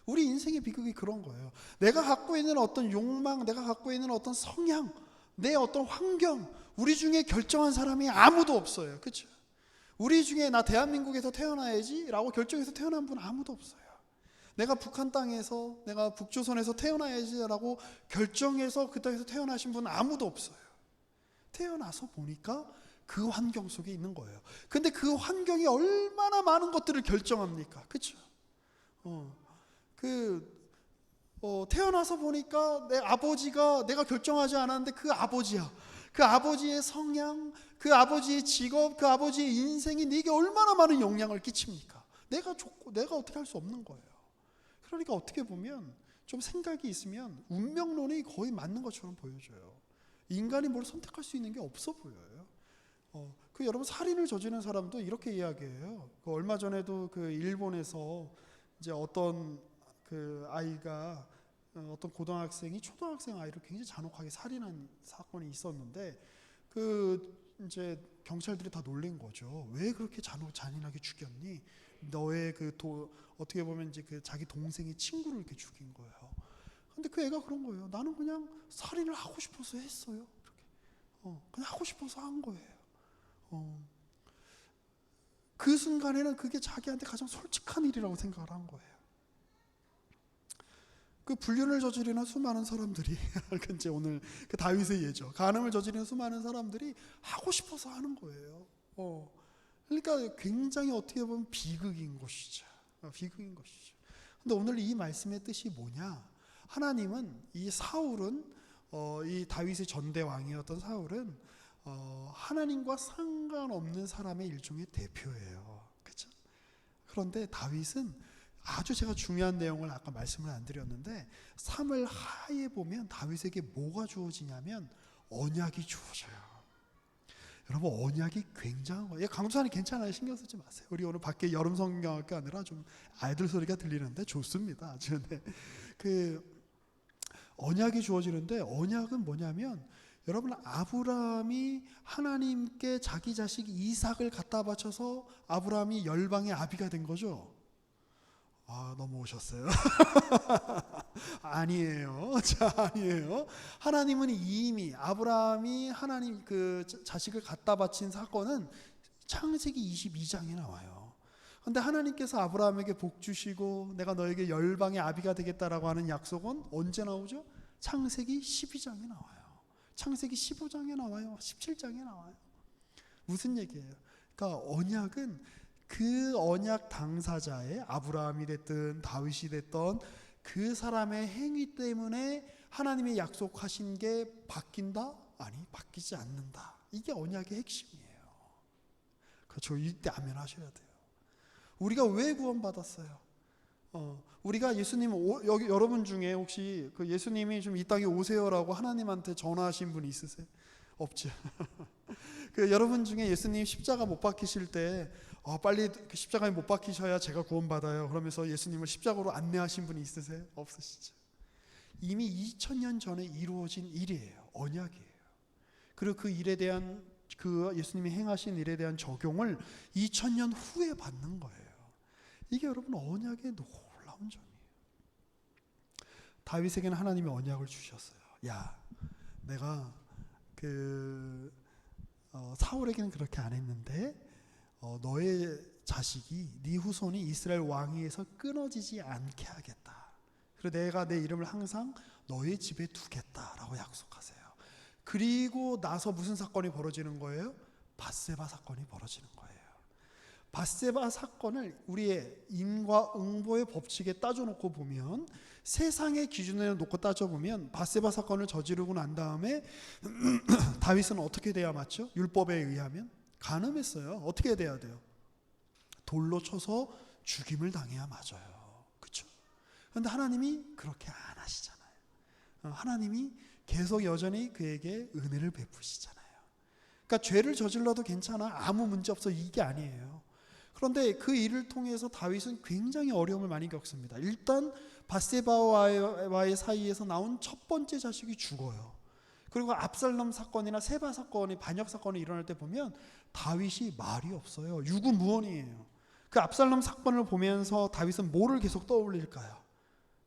우리 인생의 비극이 그런 거예요. 내가 갖고 있는 어떤 욕망, 내가 갖고 있는 어떤 성향, 내 어떤 환경, 우리 중에 결정한 사람이 아무도 없어요. 그렇죠? 우리 중에 나 대한민국에서 태어나야지 라고 결정해서 태어난 분 아무도 없어요. 내가 북한 땅에서, 내가 북조선에서 태어나야지라고 결정해서 그 땅에서 태어나신 분은 아무도 없어요. 태어나서 보니까 그 환경 속에 있는 거예요. 근데 그 환경이 얼마나 많은 것들을 결정합니까? 그렇죠? 태어나서 보니까 내 아버지가, 내가 결정하지 않았는데 그 아버지야. 그 아버지의 성향, 그 아버지의 직업, 그 아버지의 인생이 네게 얼마나 많은 영향을 끼칩니까? 내가 어떻게 할 수 없는 거예요. 그러니까 어떻게 보면 좀 생각이 있으면 운명론이 거의 맞는 것처럼 보여져요. 인간이 뭘 선택할 수 있는 게 없어 보여요. 여러분, 살인을 저지른 사람도 이렇게 이야기해요. 얼마 전에도 그 일본에서 이제 어떤 그 아이가, 어떤 고등학생이 초등학생 아이를 굉장히 잔혹하게 살인한 사건이 있었는데, 이제 경찰들이 다 놀란 거죠. 왜 그렇게 잔인하게 죽였니? 너의 어떻게 보면 이제 자기 동생의 친구를 이렇게 죽인 거예요. 근데 그 애가 그런 거예요. 나는 그냥 살인을 하고 싶어서 했어요. 이렇게. 그냥 하고 싶어서 한 거예요. 그 순간에는 그게 자기한테 가장 솔직한 일이라고 생각을 한 거예요. 그 불륜을 저지르는 수많은 사람들이 이제 오늘 그 다윗의 예죠. 간음을 저지르는 수많은 사람들이 하고 싶어서 하는 거예요. 그러니까 굉장히 어떻게 보면 비극인 것이죠. 비극인 것이죠. 근데 오늘 이 말씀의 뜻이 뭐냐? 하나님은 이 사울은, 이 다윗의 전대왕이었던 사울은 하나님과 상관없는 사람의 일종의 대표예요. 그렇죠? 그런데 다윗은 아주, 제가 중요한 내용을 아까 말씀을 안 드렸는데, 3월 하에 보면 다윗에게 뭐가 주어지냐면 언약이 주어져요. 여러분, 언약이 굉장한 거예요. 강두산이 괜찮아요. 신경 쓰지 마세요. 우리 오늘 밖에 여름 성경학교 아니라 좀 아이들 소리가 들리는데 좋습니다. 아주. 언약이 주어지는데, 언약은 뭐냐면, 여러분, 아브라함이 하나님께 자기 자식 이삭을 갖다 바쳐서 아브라함이 열방의 아비가 된 거죠. 넘어오셨어요. 아니에요. 아니에요. 하나님은 이미 아브라함이 하나님 그 자식을 갖다 바친 사건은 창세기 22장에 나와요. 그런데 하나님께서 아브라함에게 복 주시고 내가 너에게 열방의 아비가 되겠다라고 하는 약속은 언제 나오죠? 창세기 12장에 나와요. 창세기 15장에 나와요. 17장에 나와요. 무슨 얘기예요? 그러니까 언약은 그 언약 당사자의, 아브라함이 됐든 다윗이 됐던 그 사람의 행위 때문에 하나님의 약속하신 게 바뀐다? 아니, 바뀌지 않는다. 이게 언약의 핵심이에요. 그렇죠? 이때 아멘 하셔야 돼요. 우리가 왜 구원받았어요? 우리가 예수님, 여기 여러분 중에 혹시 그 예수님이 좀 이 땅에 오세요라고 하나님한테 전화하신 분 있으세요? 없죠. 여러분 중에 예수님 십자가 못 박히실 때 빨리 그 십자가에 못 박히셔야 제가 구원받아요. 그러면서 예수님을 십자가로 안내하신 분이 있으세요? 없으시죠? 이미 2000년 전에 이루어진 일이에요. 언약이에요. 그리고 그 일에 대한 그 예수님이 행하신 일에 대한 적용을 2000년 후에 받는 거예요. 이게 여러분 언약의 놀라운 점이에요. 다윗에게는 하나님이 언약을 주셨어요. 야, 내가 사울에게는 그렇게 안 했는데 너의 자식이 네 후손이 이스라엘 왕위에서 끊어지지 않게 하겠다. 그리고 내가 내 이름을 항상 너의 집에 두겠다라고 약속하세요. 그리고 나서 무슨 사건이 벌어지는 거예요? 밧세바 사건이 벌어지는 거예요. 밧세바 사건을 우리의 인과응보의 법칙에 따져놓고 보면, 세상의 기준에 놓고 따져보면 밧세바 사건을 저지르고 난 다음에 다윗은 어떻게 돼야 맞죠? 율법에 의하면 간음했어요. 어떻게 돼야 돼요? 돌로 쳐서 죽임을 당해야 맞아요. 그렇죠? 그런데 하나님이 그렇게 안 하시잖아요. 하나님이 계속 여전히 그에게 은혜를 베푸시잖아요. 그러니까 죄를 저질러도 괜찮아, 아무 문제 없어, 이게 아니에요. 그런데 그 일을 통해서 다윗은 굉장히 어려움을 많이 겪습니다. 일단 밧세바와의 사이에서 나온 첫 번째 자식이 죽어요. 그리고 압살롬 사건이나 세바 사건이, 반역 사건이 일어날 때 보면 다윗이 말이 없어요. 유구무원이에요. 그 압살롬 사건을 보면서 다윗은 뭐를 계속 떠올릴까요?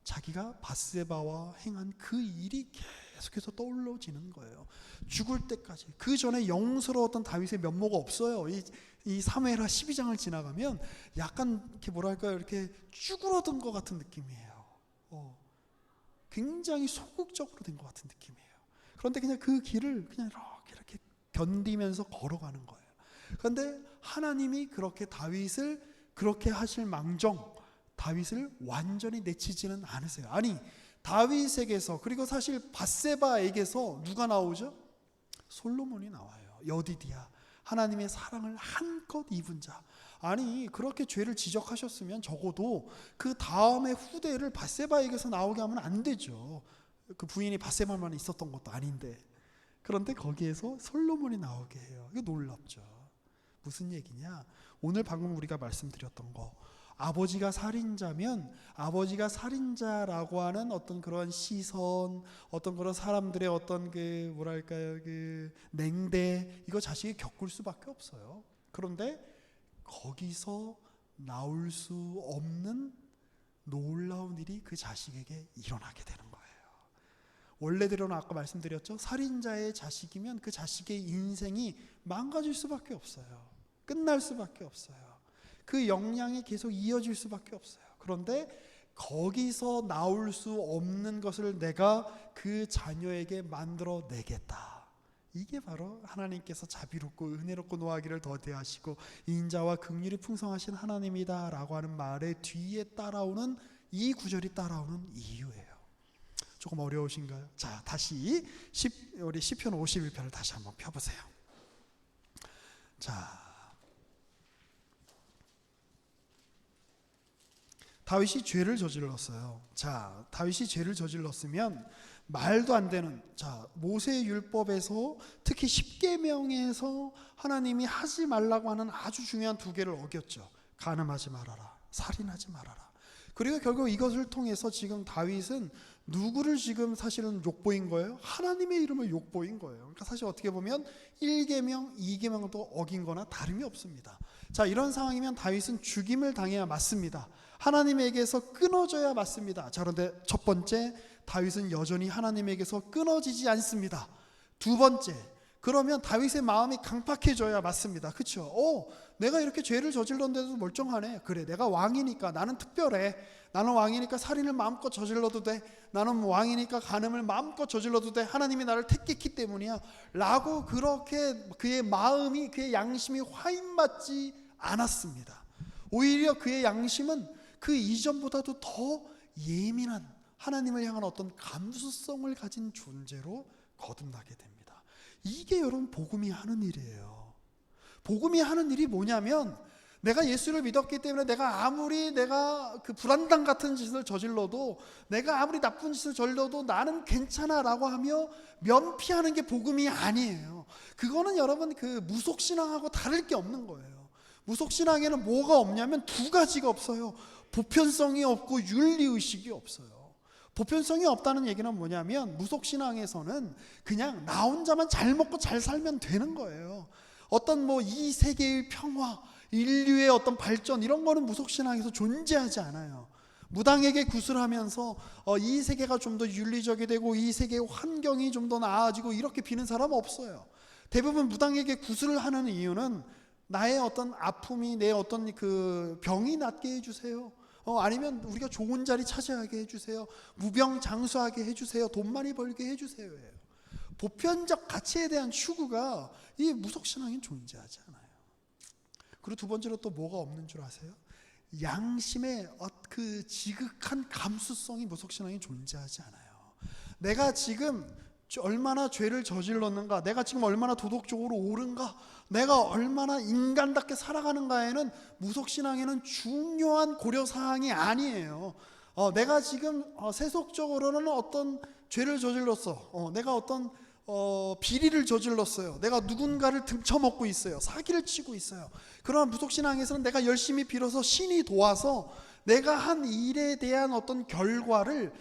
자기가 밧세바와 행한 그 일이 계속해서 떠올라지는 거예요. 죽을 때까지. 그 전에 영웅스러웠던 다윗의 면모가 없어요. 이 사무엘하 12장을 지나가면 약간 이렇게 뭐랄까요, 이렇게 쭈그러든 것 같은 느낌이에요. 굉장히 소극적으로 된 것 같은 느낌이에요. 그런데 그냥 그 길을 그냥 이렇게 견디면서 걸어가는 거예요. 그런데 하나님이 그렇게 다윗을 그렇게 하실 망정 다윗을 완전히 내치지는 않으세요. 아니, 다윗에게서, 그리고 사실 밧세바에게서 누가 나오죠? 솔로몬이 나와요. 여디디야, 하나님의 사랑을 한껏 입은 자. 아니, 그렇게 죄를 지적하셨으면 적어도 그 다음에 후대를 밧세바에게서 나오게 하면 안 되죠. 그 부인이 밧세바만 있었던 것도 아닌데. 그런데 거기에서 솔로몬이 나오게 해요. 이거 놀랍죠. 무슨 얘기냐? 오늘 방금 우리가 말씀드렸던 거, 아버지가 살인자면 아버지가 살인자라고 하는 어떤 그런 시선, 어떤 그런 사람들의 어떤 그 뭐랄까요, 그 냉대, 이거 자식이 겪을 수밖에 없어요. 그런데 거기서 나올 수 없는 놀라운 일이 그 자식에게 일어나게 되는 거예요. 원래대로는 아까 말씀드렸죠. 살인자의 자식이면 그 자식의 인생이 망가질 수밖에 없어요. 끝날 수밖에 없어요. 그 영향이 계속 이어질 수밖에 없어요. 그런데 거기서 나올 수 없는 것을 내가 그 자녀에게 만들어 내겠다. 이게 바로 하나님께서 자비롭고 은혜롭고 노하기를 더디하시고 인자와 긍휼이 풍성하신 하나님이다라고 하는 말의 뒤에 따라오는 이 구절이 따라오는 이유예요. 조금 어려우신가요? 자, 다시 우리 시편 51편을 다시 한번 펴보세요. 자, 다윗이 죄를 저질렀어요. 자, 다윗이 죄를 저질렀으면 말도 안 되는, 자, 모세의 율법에서 특히 10계명에서 하나님이 하지 말라고 하는 아주 중요한 두 개를 어겼죠. 간음하지 말아라, 살인하지 말아라. 그리고 결국 이것을 통해서 지금 다윗은 누구를 지금 사실은 욕보인 거예요? 하나님의 이름을 욕보인 거예요. 그러니까 사실 어떻게 보면 1계명, 2계명도 어긴 거나 다름이 없습니다. 자, 이런 상황이면 다윗은 죽임을 당해야 맞습니다. 하나님에게서 끊어져야 맞습니다. 자, 그런데 첫 번째, 다윗은 여전히 하나님에게서 끊어지지 않습니다. 두 번째, 그러면 다윗의 마음이 강팍해져야 맞습니다. 그렇죠? 내가 이렇게 죄를 저질렀는데도 멀쩡하네. 그래, 내가 왕이니까 나는 특별해. 나는 왕이니까 살인을 마음껏 저질러도 돼. 나는 왕이니까 간음을 마음껏 저질러도 돼. 하나님이 나를 택했기 때문이야 라고 그렇게 그의 마음이, 그의 양심이 화인받지 않았습니다. 오히려 그의 양심은 그 이전보다도 더 예민한 하나님을 향한 어떤 감수성을 가진 존재로 거듭나게 됩니다. 이게 여러분 복음이 하는 일이에요. 복음이 하는 일이 뭐냐면, 내가 예수를 믿었기 때문에 내가 아무리 내가 그 불안당 같은 짓을 저질러도, 내가 아무리 나쁜 짓을 저질러도 나는 괜찮아 라고 하며 면피하는 게 복음이 아니에요. 그거는 여러분 그 무속신앙하고 다를 게 없는 거예요. 무속신앙에는 뭐가 없냐면 두 가지가 없어요. 보편성이 없고 윤리의식이 없어요. 보편성이 없다는 얘기는 뭐냐면 무속신앙에서는 그냥 나 혼자만 잘 먹고 잘 살면 되는 거예요. 어떤 뭐 이 세계의 평화, 인류의 어떤 발전 이런 거는 무속신앙에서 존재하지 않아요. 무당에게 구슬하면서 이 세계가 좀 더 윤리적이 되고 이 세계의 환경이 좀 더 나아지고 이렇게 비는 사람 없어요. 대부분 무당에게 구슬을 하는 이유는 나의 어떤 아픔이, 내 어떤 그 병이 낫게 해주세요. 아니면 우리가 좋은 자리 차지하게 해주세요. 무병장수하게 해주세요. 돈 많이 벌게 해주세요. 보편적 가치에 대한 추구가 이 무속신앙엔 존재하지 않아요. 그리고 두 번째로 또 뭐가 없는 줄 아세요? 양심의 그 지극한 감수성이 무속신앙에 존재하지 않아요. 내가 지금 얼마나 죄를 저질렀는가, 내가 지금 얼마나 도덕적으로 옳은가, 내가 얼마나 인간답게 살아가는가에는 무속신앙에는 중요한 고려사항이 아니에요. 내가 지금 세속적으로는 어떤 죄를 저질렀어, 내가 어떤 비리를 저질렀어요, 내가 누군가를 등쳐먹고 있어요, 사기를 치고 있어요. 그러나 무속신앙에서는 내가 열심히 빌어서 신이 도와서 내가 한 일에 대한 어떤 결과를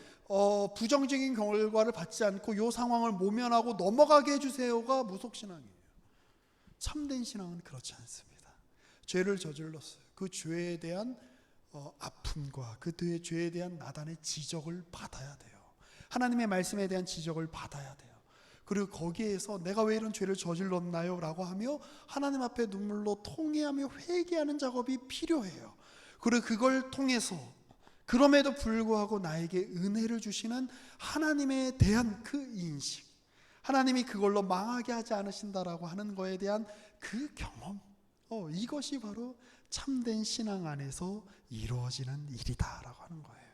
부정적인 결과를 받지 않고 이 상황을 모면하고 넘어가게 해주세요가 무속신앙이에요. 참된 신앙은 그렇지 않습니다. 죄를 저질렀어요. 그 죄에 대한 아픔과 그 죄에 대한 나단의 지적을 받아야 돼요. 하나님의 말씀에 대한 지적을 받아야 돼요. 그리고 거기에서 내가 왜 이런 죄를 저질렀나요? 라고 하며 하나님 앞에 눈물로 통회하며 회개하는 작업이 필요해요. 그리고 그걸 통해서 그럼에도 불구하고 나에게 은혜를 주시는 하나님에 대한 그 인식, 하나님이 그걸로 망하게 하지 않으신다라고 하는 거에 대한 그 경험, 이것이 바로 참된 신앙 안에서 이루어지는 일이다라고 하는 거예요.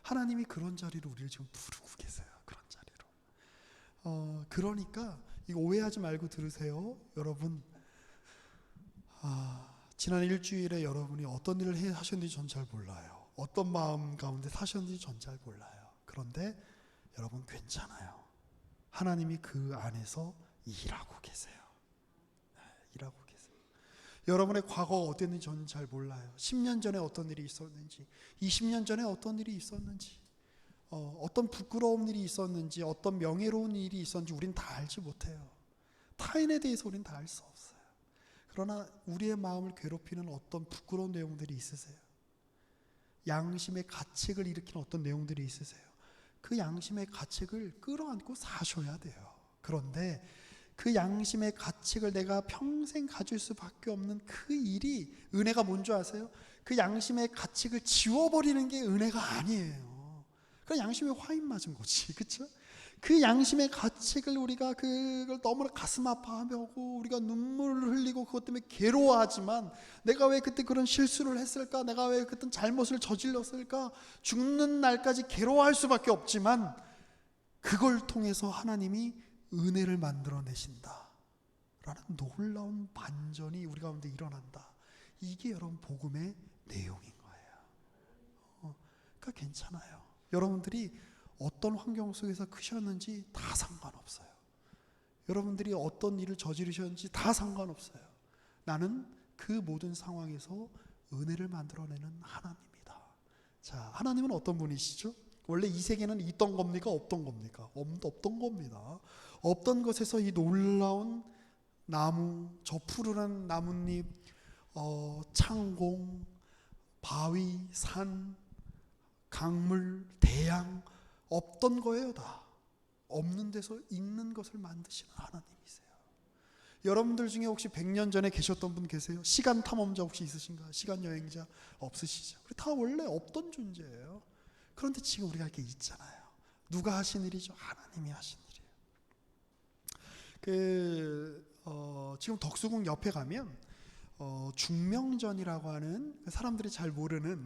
하나님이 그런 자리로 우리를 지금 부르고 계세요. 그런 자리로. 그러니까 이거 오해하지 말고 들으세요. 여러분, 지난 일주일에 여러분이 어떤 일을 하셨는지 전 잘 몰라요. 어떤 마음 가운데 사셨는지 전 잘 몰라요. 그런데 여러분 괜찮아요. 하나님이 그 안에서 일하고 계세요. 일하고 계세요. 여러분의 과거가 어땠는지 저는 잘 몰라요. 10년 전에 어떤 일이 있었는지, 20년 전에 어떤 일이 있었는지, 어떤 부끄러운 일이 있었는지, 어떤 명예로운 일이 있었는지 우린 다 알지 못해요. 타인에 대해서 우린 다 알 수 없어요. 그러나 우리의 마음을 괴롭히는 어떤 부끄러운 내용들이 있으세요? 양심의 가책을 일으키는 어떤 내용들이 있으세요? 그 양심의 가책을 끌어안고 사셔야 돼요. 그런데 그 양심의 가책을 내가 평생 가질 수밖에 없는 그 일이 은혜가 뭔지 아세요? 그 양심의 가책을 지워버리는 게 은혜가 아니에요. 그 양심에 화인 맞은 거지, 그렇죠? 그 양심의 가책을 우리가 그걸 너무나 가슴 아파하고 우리가 눈물을 흘리고 그것 때문에 괴로워하지만 내가 왜 그때 그런 실수를 했을까? 내가 왜 그때 잘못을 저질렀을까? 죽는 날까지 괴로워할 수밖에 없지만 그걸 통해서 하나님이 은혜를 만들어내신다 라는 놀라운 반전이 우리 가운데 일어난다. 이게 여러분 복음의 내용인 거예요. 그러니까 괜찮아요. 여러분들이 어떤 환경 속에서 크셨는지 다 상관없어요. 여러분들이 어떤 일을 저지르셨는지 다 상관없어요. 나는 그 모든 상황에서 은혜를 만들어내는 하나님이다. 자, 하나님은 어떤 분이시죠? 원래 이 세계는 있던 겁니까? 없던 겁니까? 없던 겁니다. 없던 것에서 이 놀라운 나무, 저 푸르른 나뭇잎, 창공, 바위, 산, 강물, 대양, 없던 거예요. 다 없는 데서 있는 것을 만드시는 하나님이세요. 여러분들 중에 혹시 100년 전에 계셨던 분 계세요? 시간 탐험자 혹시 있으신가요? 시간 여행자 없으시죠? 다 원래 없던 존재예요. 그런데 지금 우리가 이렇게 있잖아요. 누가 하신 일이죠? 하나님이 하신 일이에요. 지금 덕수궁 옆에 가면 중명전이라고 하는 사람들이 잘 모르는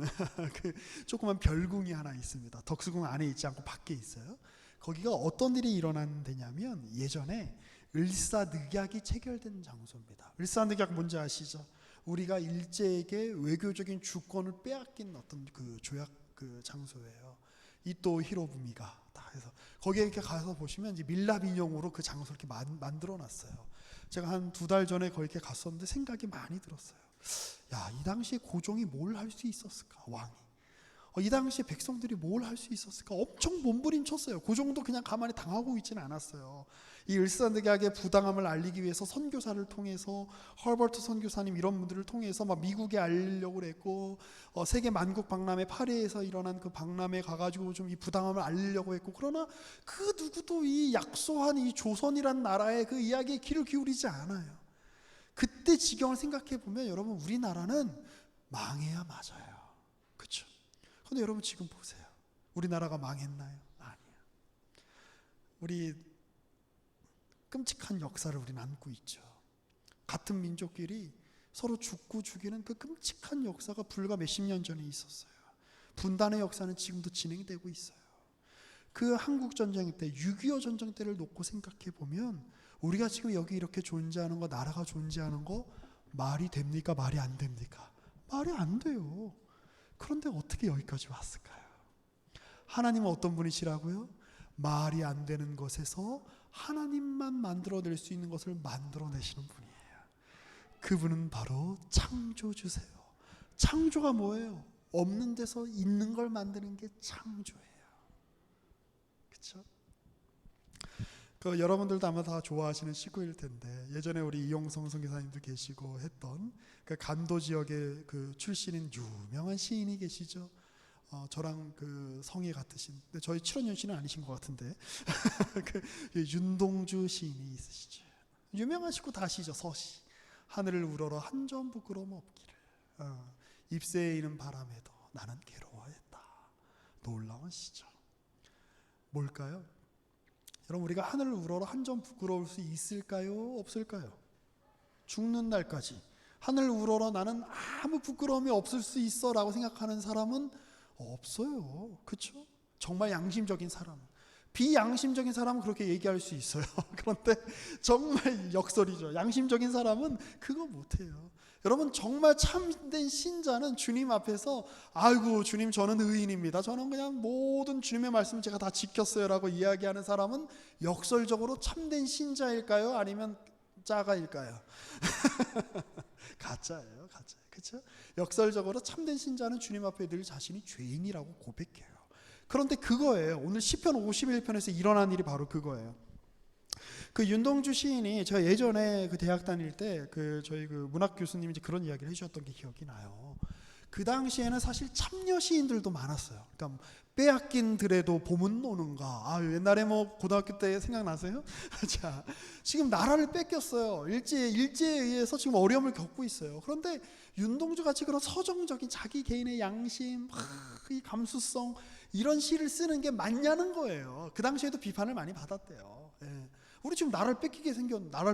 그 조그만 별궁이 하나 있습니다. 덕수궁 안에 있지 않고 밖에 있어요. 거기가 어떤 일이 일어난 데냐면 예전에 을사늑약이 체결된 장소입니다. 을사늑약 뭔지 아시죠? 우리가 일제에게 외교적인 주권을 빼앗긴 어떤 그 조약 그 장소예요. 이토 히로부미가 다 해서 거기에 이렇게 가서 보시면 이제 밀랍 인형으로 그 장소를 이렇게 만들어 놨어요. 제가 한 2달 전에 거기에 갔었는데 생각이 많이 들었어요. 야, 이 당시에 고종이 뭘 할 수 있었을까? 왕이. 이 당시에 백성들이 뭘 할 수 있었을까? 엄청 몸부림쳤어요. 고종도 그냥 가만히 당하고 있지는 않았어요. 이 을사늑약의 부당함을 알리기 위해서 선교사를 통해서, 허버트 선교사님 이런 분들을 통해서 막 미국에 알리려고 그랬고, 세계 만국 박람회 파리에서 일어난 그 박람회 가가지고 좀 이 부당함을 알리려고 했고, 그러나 그 누구도 이 약소한 이 조선이란 나라의 그 이야기에 귀를 기울이지 않아요. 그때 지경을 생각해 보면 여러분, 우리나라는 망해야 맞아요. 그렇죠? 근데 여러분 지금 보세요. 우리나라가 망했나요? 아니에요. 우리 끔찍한 역사를 우리는 안고 있죠. 같은 민족끼리 서로 죽고 죽이는 그 끔찍한 역사가 불과 몇십 년 전에 있었어요. 분단의 역사는 지금도 진행되고 있어요. 그 한국전쟁 때, 6.25 전쟁 때를 놓고 생각해 보면 우리가 지금 여기 이렇게 존재하는 거, 나라가 존재하는 거 말이 됩니까? 말이 안 됩니까? 말이 안 돼요. 그런데 어떻게 여기까지 왔을까요? 하나님은 어떤 분이시라고요? 말이 안 되는 것에서 하나님만 만들어낼 수 있는 것을 만들어내시는 분이에요. 그분은 바로 창조주세요. 창조가 뭐예요? 없는 데서 있는 걸 만드는 게 창조예요. 그렇죠? 여러분들도 아마 다 좋아하시는 시구일 텐데, 예전에 우리 이용성 선교사님도 계시고 했던 그 간도 지역의 그 출신인 유명한 시인이 계시죠. 저랑 그 성이 같으신, 근데 저희 칠원윤 씨는 아니신 것 같은데 그 윤동주 시인이 있으시죠. 유명하시고 다시죠. 서시. 하늘을 우러러 한 점 부끄러움 없기를, 잎새에 이는 바람에도 나는 괴로워했다. 놀라운 시죠. 뭘까요? 여러분, 우리가 하늘을 우러러 한 점 부끄러울 수 있을까요? 없을까요? 죽는 날까지 하늘을 우러러 나는 아무 부끄러움이 없을 수 있어 라고 생각하는 사람은 없어요. 그렇죠? 정말 양심적인 사람은. 비양심적인 사람은 그렇게 얘기할 수 있어요. 그런데 정말 역설이죠. 양심적인 사람은 그거 못해요. 여러분, 정말 참된 신자는 주님 앞에서 아이고 주님, 저는 의인입니다, 저는 그냥 모든 주님의 말씀 제가 다 지켰어요 라고 이야기하는 사람은 역설적으로 참된 신자일까요? 아니면 짜가일까요? 가짜예요. 가짜. 그렇죠? 역설적으로 참된 신자는 주님 앞에 늘 자신이 죄인이라고 고백해요. 그런데 그거예요. 오늘 시편 51편에서 일어난 일이 바로 그거예요. 그 윤동주 시인이, 제가 예전에 그 대학 다닐 때 그 저희 그 문학 교수님이 이제 그런 이야기를 해주셨던 게 기억이 나요. 그 당시에는 사실 참여 시인들도 많았어요. 그러니까 빼앗긴 들에도 봄은 오는가. 옛날에 뭐 고등학교 때 생각나세요? 자, 지금 나라를 뺏겼어요. 일제에 의해서 지금 어려움을 겪고 있어요. 그런데 윤동주 같이 그런 서정적인 자기 개인의 양심, 이 감수성, 이런 시를 쓰는 게 맞냐는 거예요. 그 당시에도 비판을 많이 받았대요. 예. 우리 지금 나라를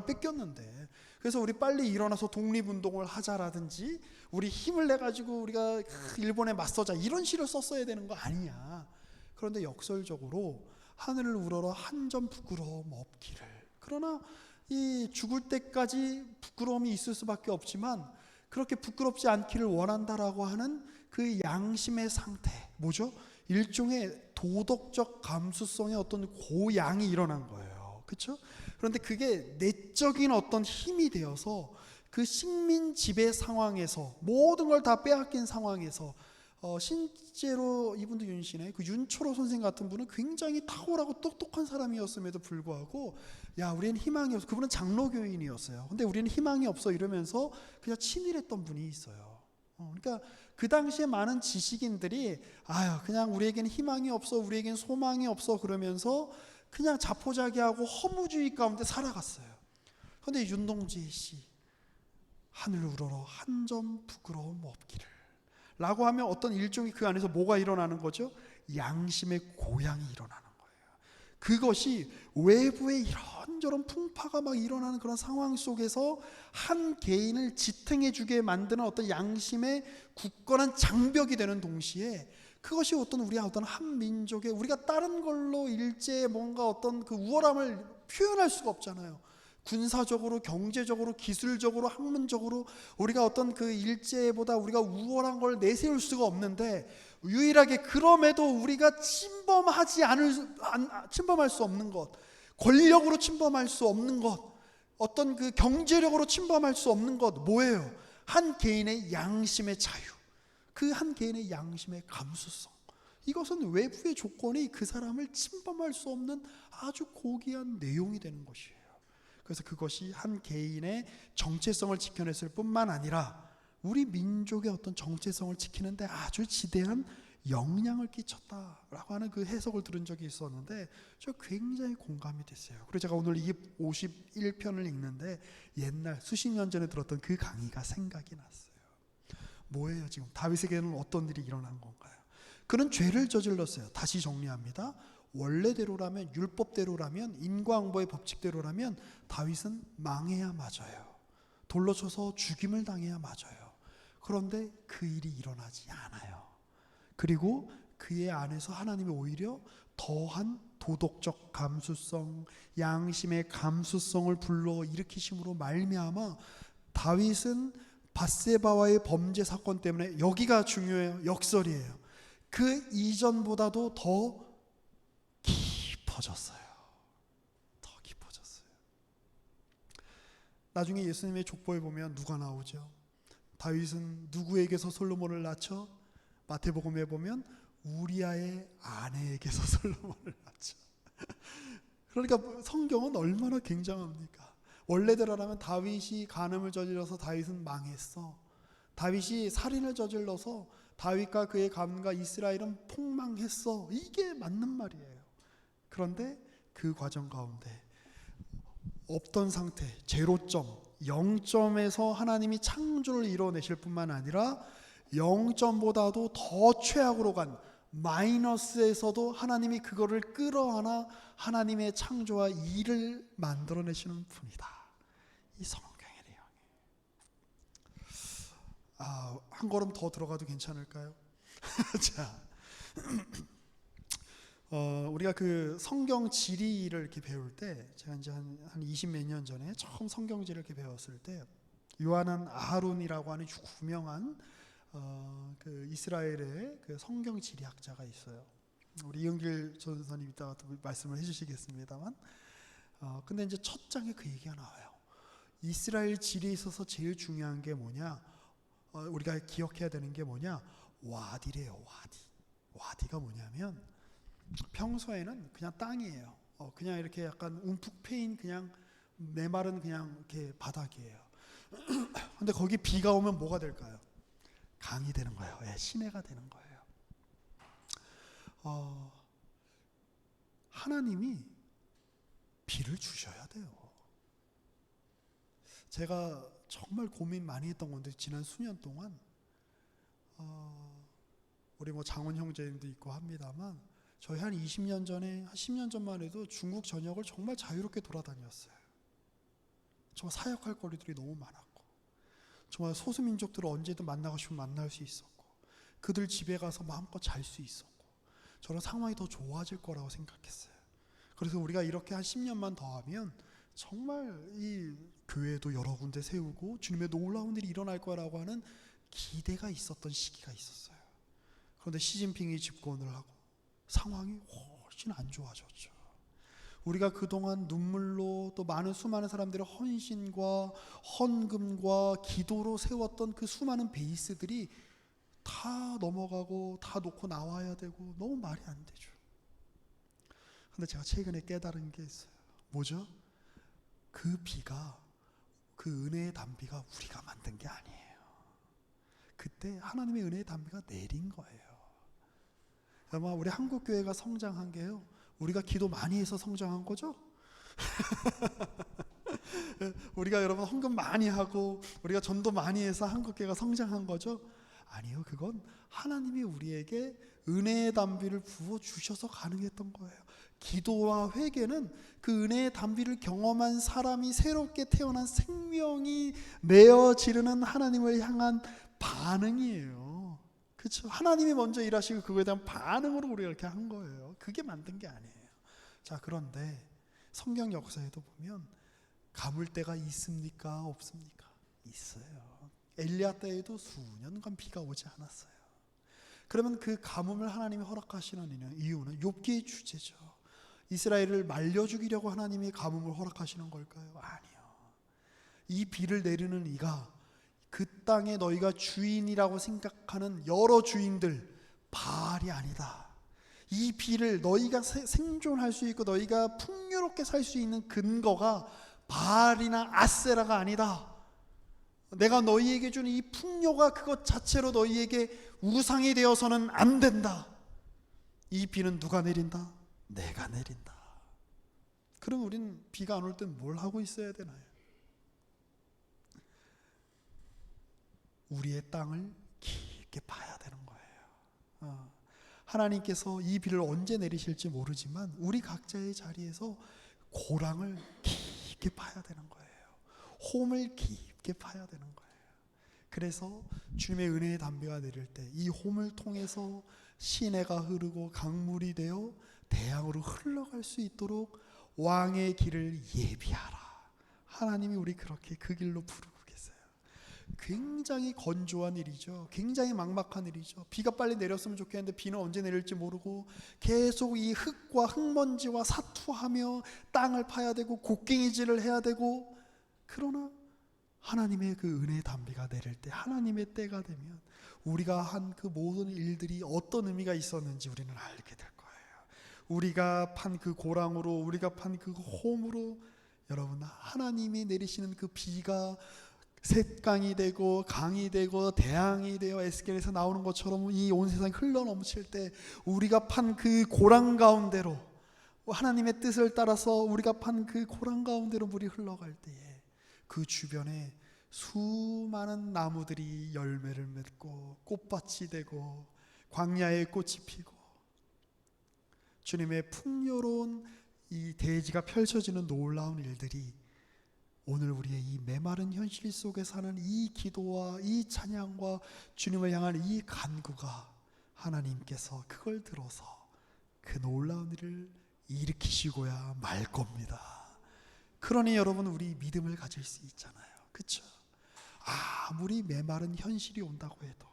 뺏겼는데, 그래서 우리 빨리 일어나서 독립운동을 하자라든지, 우리 힘을 내가지고 우리가 일본에 맞서자, 이런 시를 썼어야 되는 거 아니냐. 그런데 역설적으로 하늘을 우러러 한 점 부끄러움 없기를. 그러나 이 죽을 때까지 부끄러움이 있을 수밖에 없지만 그렇게 부끄럽지 않기를 원한다라고 하는 그 양심의 상태, 뭐죠? 일종의 도덕적 감수성의 어떤 고양이 일어난 거예요. 그렇죠? 그런데 그게 내적인 어떤 힘이 되어서 그 식민 지배 상황에서 모든 걸 다 빼앗긴 상황에서 실제로 이분도 윤씨네, 그 윤초로 선생 같은 분은 굉장히 탁월하고 똑똑한 사람이었음에도 불구하고, 야, 우리는 희망이 없어. 그분은 장로교인이었어요. 근데 우리는 희망이 없어 이러면서 그냥 친일했던 분이 있어요. 그러니까 그 당시에 많은 지식인들이 그냥 우리에겐 희망이 없어, 우리에겐 소망이 없어 그러면서 그냥 자포자기하고 허무주의 가운데 살아갔어요. 그런데 윤동주의 시, 하늘을 우러러 한 점 부끄러움 없기를 라고 하면 어떤 일종의 그 안에서 뭐가 일어나는 거죠? 양심의 고양이 일어나는 거예요. 그것이 외부에 이런저런 풍파가 막 일어나는 그런 상황 속에서 한 개인을 지탱해 주게 만드는 어떤 양심의 굳건한 장벽이 되는 동시에, 그것이 어떤 우리가 어떤 한 민족의, 우리가 다른 걸로 일제의 뭔가 어떤 그 우월함을 표현할 수가 없잖아요. 군사적으로, 경제적으로, 기술적으로, 학문적으로 우리가 어떤 그 일제보다 우리가 우월한 걸 내세울 수가 없는데, 유일하게 그럼에도 우리가 침범할 수 없는 것, 권력으로 침범할 수 없는 것, 어떤 그 경제력으로 침범할 수 없는 것 뭐예요? 한 개인의 양심의 자유, 그 한 개인의 양심의 감수성. 이것은 외부의 조건이 그 사람을 침범할 수 없는 아주 고귀한 내용이 되는 것이에요. 그래서 그것이 한 개인의 정체성을 지켜냈을 뿐만 아니라 우리 민족의 어떤 정체성을 지키는데 아주 지대한 영향을 끼쳤다라고 하는 그 해석을 들은 적이 있었는데 저 굉장히 공감이 됐어요. 그래서 제가 오늘 이 51편을 읽는데 옛날 수십 년 전에 들었던 그 강의가 생각이 났어요. 뭐예요? 지금 다윗에게는 어떤 일이 일어난 건가요? 그는 죄를 저질렀어요. 다시 정리합니다. 원래대로라면, 율법대로라면, 인과응보의 법칙대로라면 다윗은 망해야 맞아요. 돌로 쳐서 죽임을 당해야 맞아요. 그런데 그 일이 일어나지 않아요. 그리고 그의 안에서 하나님이 오히려 더한 도덕적 감수성, 양심의 감수성을 불러일으키심으로 말미암아 다윗은 밧세바와의 범죄 사건 때문에, 여기가 중요해요. 역설이에요. 그 이전보다도 더 깊어졌어요. 더 깊어졌어요. 나중에 예수님의 족보에 보면 누가 나오죠? 다윗은 누구에게서 솔로몬을 낳죠? 마태복음에 보면 우리아의 아내에게서 솔로몬을 낳죠. 그러니까 성경은 얼마나 굉장합니까? 원래대로라면 다윗이 간음을 저질러서 다윗은 망했어. 다윗이 살인을 저질러서 다윗과 그의 가문과 이스라엘은 폭망했어. 이게 맞는 말이에요. 그런데 그 과정 가운데 없던 상태, 제로점, 0점에서 하나님이 창조를 이뤄내실 뿐만 아니라 0점보다도 더 최악으로 간 마이너스에서도 하나님이 그거를 끌어안아 하나님의 창조와 일을 만들어내시는 분이다. 이 성경의 내용이. 한 걸음 더 들어가도 괜찮을까요? 자, 우리가 그 성경 지리를 이렇게 배울 때, 제가 이제 한 20몇 년 전에 처음 성경 지리를 이렇게 배웠을 때, 요하난 아하론이라고 하는 유명한 그 이스라엘의 그 성경 지리학자가 있어요. 우리 이은길 전사님 이따가 또 말씀을 해주시겠습니다만, 근데 이제 첫 장에 그 얘기가 나와요. 이스라엘 지리에 있어서 제일 중요한 게 뭐냐? 우리가 기억해야 되는 게 뭐냐? 와디래요. 와디가 뭐냐면 평소에는 그냥 땅이에요. 그냥 이렇게 약간 움푹 패인 그냥 메마른 그냥 이렇게 바닥이에요. 근데 거기 비가 오면 뭐가 될까요? 강이 되는 거예요. 시내가 되는 거예요. 하나님이 비를 주셔야 돼요. 제가 정말 고민 많이 했던 건데 지난 수년 동안 우리 뭐 장원 형제님도 있고 합니다만 저희 한 20년 전에, 한 10년 전만 해도 중국 전역을 정말 자유롭게 돌아다녔어요. 정말 사역할 거리들이 너무 많았고, 정말 소수민족들을 언제든 만나고 싶으면 만날 수 있었고, 그들 집에 가서 마음껏 잘 수 있었고, 저는 상황이 더 좋아질 거라고 생각했어요. 그래서 우리가 이렇게 한 10년만 더 하면 정말 이 교회도 여러 군데 세우고 주님의 놀라운 일이 일어날 거라고 하는 기대가 있었던 시기가 있었어요. 그런데 시진핑이 집권을 하고 상황이 훨씬 안 좋아졌죠. 우리가 그동안 눈물로 또 수많은 사람들의 헌신과 헌금과 기도로 세웠던 그 수많은 베이스들이 다 넘어가고 다 놓고 나와야 되고 너무 말이 안 되죠. 근데 제가 최근에 깨달은 게 있어요. 뭐죠? 그 비가, 그 은혜의 단비가 우리가 만든 게 아니에요. 그때 하나님의 은혜의 단비가 내린 거예요. 아마 우리 한국교회가 성장한 게요, 우리가 기도 많이 해서 성장한 거죠? 우리가 여러분 헌금 많이 하고 우리가 전도 많이 해서 한국교회가 성장한 거죠? 아니요, 그건 하나님이 우리에게 은혜의 단비를 부어주셔서 가능했던 거예요. 기도와 회개는 그 은혜의 단비를 경험한 사람이 새롭게 태어난 생명이 내어 지르는 하나님을 향한 반응이에요. 그렇죠? 하나님이 먼저 일하시고 그거에 대한 반응으로 우리가 이렇게 한 거예요. 그게 만든 게 아니에요. 자, 그런데 성경 역사에도 보면 가물 때가 있습니까? 없습니까? 있어요. 엘리야 때에도 수년간 비가 오지 않았어요. 그러면 그 가뭄을 하나님이 허락하시는 이유는 욥기의 주제죠. 이스라엘을 말려 죽이려고 하나님이 가뭄을 허락하시는 걸까요? 아니요. 이 비를 내리는 이가 그 땅에 너희가 주인이라고 생각하는 여러 주인들 바알이 아니다. 이 비를 너희가 생존할 수 있고 너희가 풍요롭게 살 수 있는 근거가 바알이나 아세라가 아니다. 내가 너희에게 준 이 풍요가 그것 자체로 너희에게 우상이 되어서는 안 된다. 이 비는 누가 내린다? 내가 내린다. 그럼 우린 비가 안 올 땐 뭘 하고 있어야 되나요? 우리의 땅을 깊게 파야 되는 거예요. 하나님께서 이 비를 언제 내리실지 모르지만 우리 각자의 자리에서 고랑을 깊게 파야 되는 거예요. 홈을 깊게 파야 되는 거예요. 그래서 주님의 은혜의 담비가 내릴 때 이 홈을 통해서 시내가 흐르고 강물이 되어 대양으로 흘러갈 수 있도록 왕의 길을 예비하라. 하나님이 우리 그렇게 그 길로 부르고 계세요. 굉장히 건조한 일이죠. 굉장히 막막한 일이죠. 비가 빨리 내렸으면 좋겠는데 비는 언제 내릴지 모르고 계속 이 흙과 흙먼지와 사투하며 땅을 파야 되고 곡괭이질을 해야 되고, 그러나 하나님의 그 은혜의 담비가 내릴 때, 하나님의 때가 되면 우리가 한 그 모든 일들이 어떤 의미가 있었는지 우리는 알게 될 거예요. 우리가 판 그 고랑으로, 우리가 판 그 홈으로 여러분 하나님이 내리시는 그 비가 셋강이 되고 강이 되고 대양이 되어 에스겔에서 나오는 것처럼 이 온 세상이 흘러넘칠 때 우리가 판 그 고랑 가운데로, 하나님의 뜻을 따라서 우리가 판 그 고랑 가운데로 물이 흘러갈 때에 그 주변에 수많은 나무들이 열매를 맺고 꽃밭이 되고 광야에 꽃이 피고 주님의 풍요로운 이 대지가 펼쳐지는 놀라운 일들이 오늘 우리의 이 메마른 현실 속에 사는 이 기도와 이 찬양과 주님을 향한 이 간구가 하나님께서 그걸 들어서 그 놀라운 일을 일으키시고야 말 겁니다. 그러니 여러분 우리 믿음을 가질 수 있잖아요. 그렇죠? 아무리 메마른 현실이 온다고 해도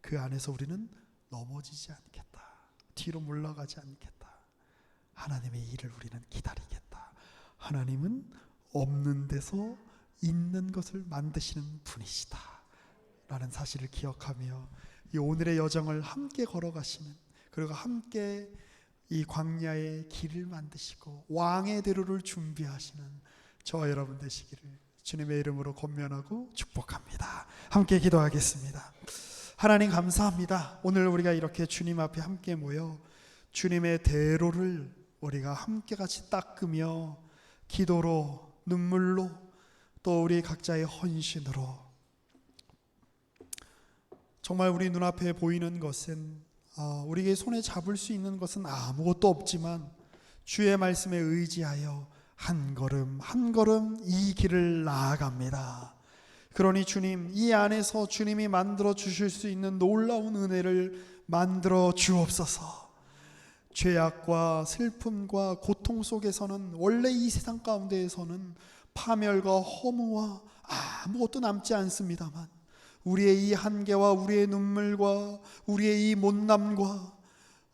그 안에서 우리는 넘어지지 않겠다. 뒤로 물러가지 않겠다. 하나님의 일을 우리는 기다리겠다. 하나님은 없는 데서 있는 것을 만드시는 분이시다 라는 사실을 기억하며 이 오늘의 여정을 함께 걸어가시는, 그리고 함께 이 광야의 길을 만드시고 왕의 대로를 준비하시는 저와 여러분 되시기를 주님의 이름으로 권면하고 축복합니다. 함께 기도하겠습니다. 하나님 감사합니다. 오늘 우리가 이렇게 주님 앞에 함께 모여 주님의 대로를 우리가 함께 같이 닦으며 기도로, 눈물로, 또 우리 각자의 헌신으로 정말 우리 눈앞에 보이는 것은 우리에게 손에 잡을 수 있는 것은 아무것도 없지만 주의 말씀에 의지하여 한 걸음 한 걸음 이 길을 나아갑니다. 그러니 주님, 이 안에서 주님이 만들어 주실 수 있는 놀라운 은혜를 만들어 주옵소서. 죄악과 슬픔과 고통 속에서는, 원래 이 세상 가운데에서는 파멸과 허무와 아무것도 남지 않습니다만 우리의 이 한계와 우리의 눈물과 우리의 이 못남과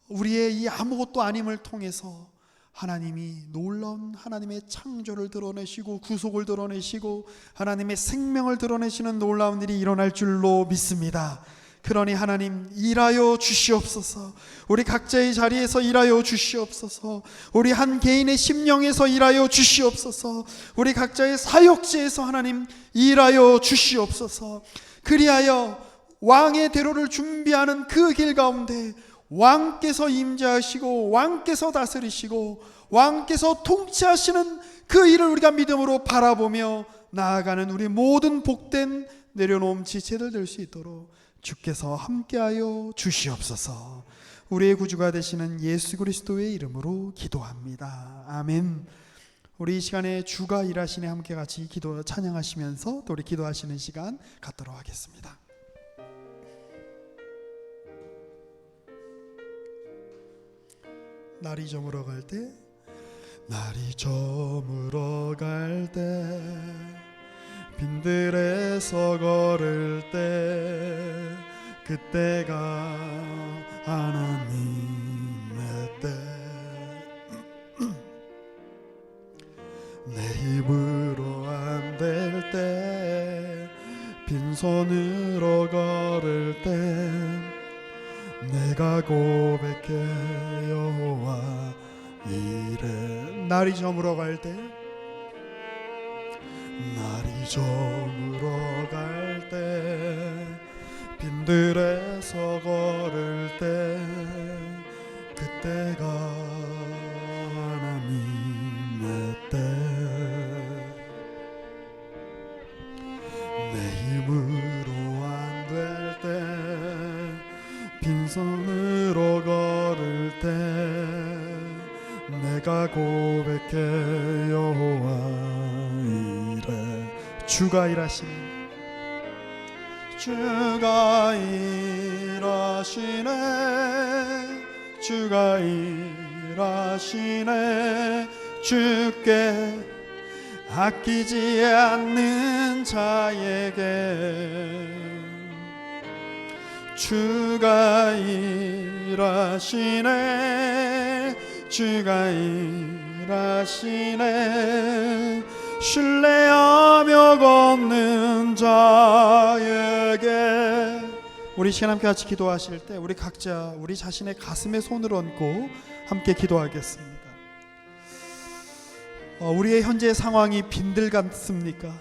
우리의 이 아무것도 아님을 통해서 하나님이 놀라운 하나님의 창조를 드러내시고 구속을 드러내시고 하나님의 생명을 드러내시는 놀라운 일이 일어날 줄로 믿습니다. 그러니 하나님 일하여 주시옵소서. 우리 각자의 자리에서 일하여 주시옵소서. 우리 한 개인의 심령에서 일하여 주시옵소서. 우리 각자의 사역지에서 하나님 일하여 주시옵소서. 그리하여 왕의 대로를 준비하는 그 길 가운데 왕께서 임재하시고 왕께서 다스리시고 왕께서 통치하시는 그 일을 우리가 믿음으로 바라보며 나아가는 우리 모든 복된 내려놓은 지체들 될 수 있도록 주께서 함께하여 주시옵소서. 우리의 구주가 되시는 예수 그리스도의 이름으로 기도합니다. 아멘. 우리 이 시간에 주가 일하시네 함께 같이 기도 찬양하시면서 또 우리 기도하시는 시간 갖도록 하겠습니다. 날이 저물어 갈 때, 날이 저물어 갈 때, 빈들에서 걸을 때, 그때가 하나님의 때. 내 힘으로 안 될 때, 내가 고백해 여호와 이래. 날이 저물어 갈 때, 날이 저물어 갈 때, 빈들에서 걸을 때, 그때가 하나님의 때. 내 힘으로 안 될 때, 빈손으로 걸을 때, 내가 고백해 여호와 이래. 주가 일하시네, 주가 일하시네, 주가 일하시네. 주께 아끼지 않는 자에게 주가 일하시네, 주가 일하시네. 신뢰하며 걷는 자에게. 우리 시간 함께 같이 기도하실 때 우리 각자 우리 자신의 가슴에 손을 얹고 함께 기도하겠습니다. 우리의 현재 상황이 빈들 같습니까?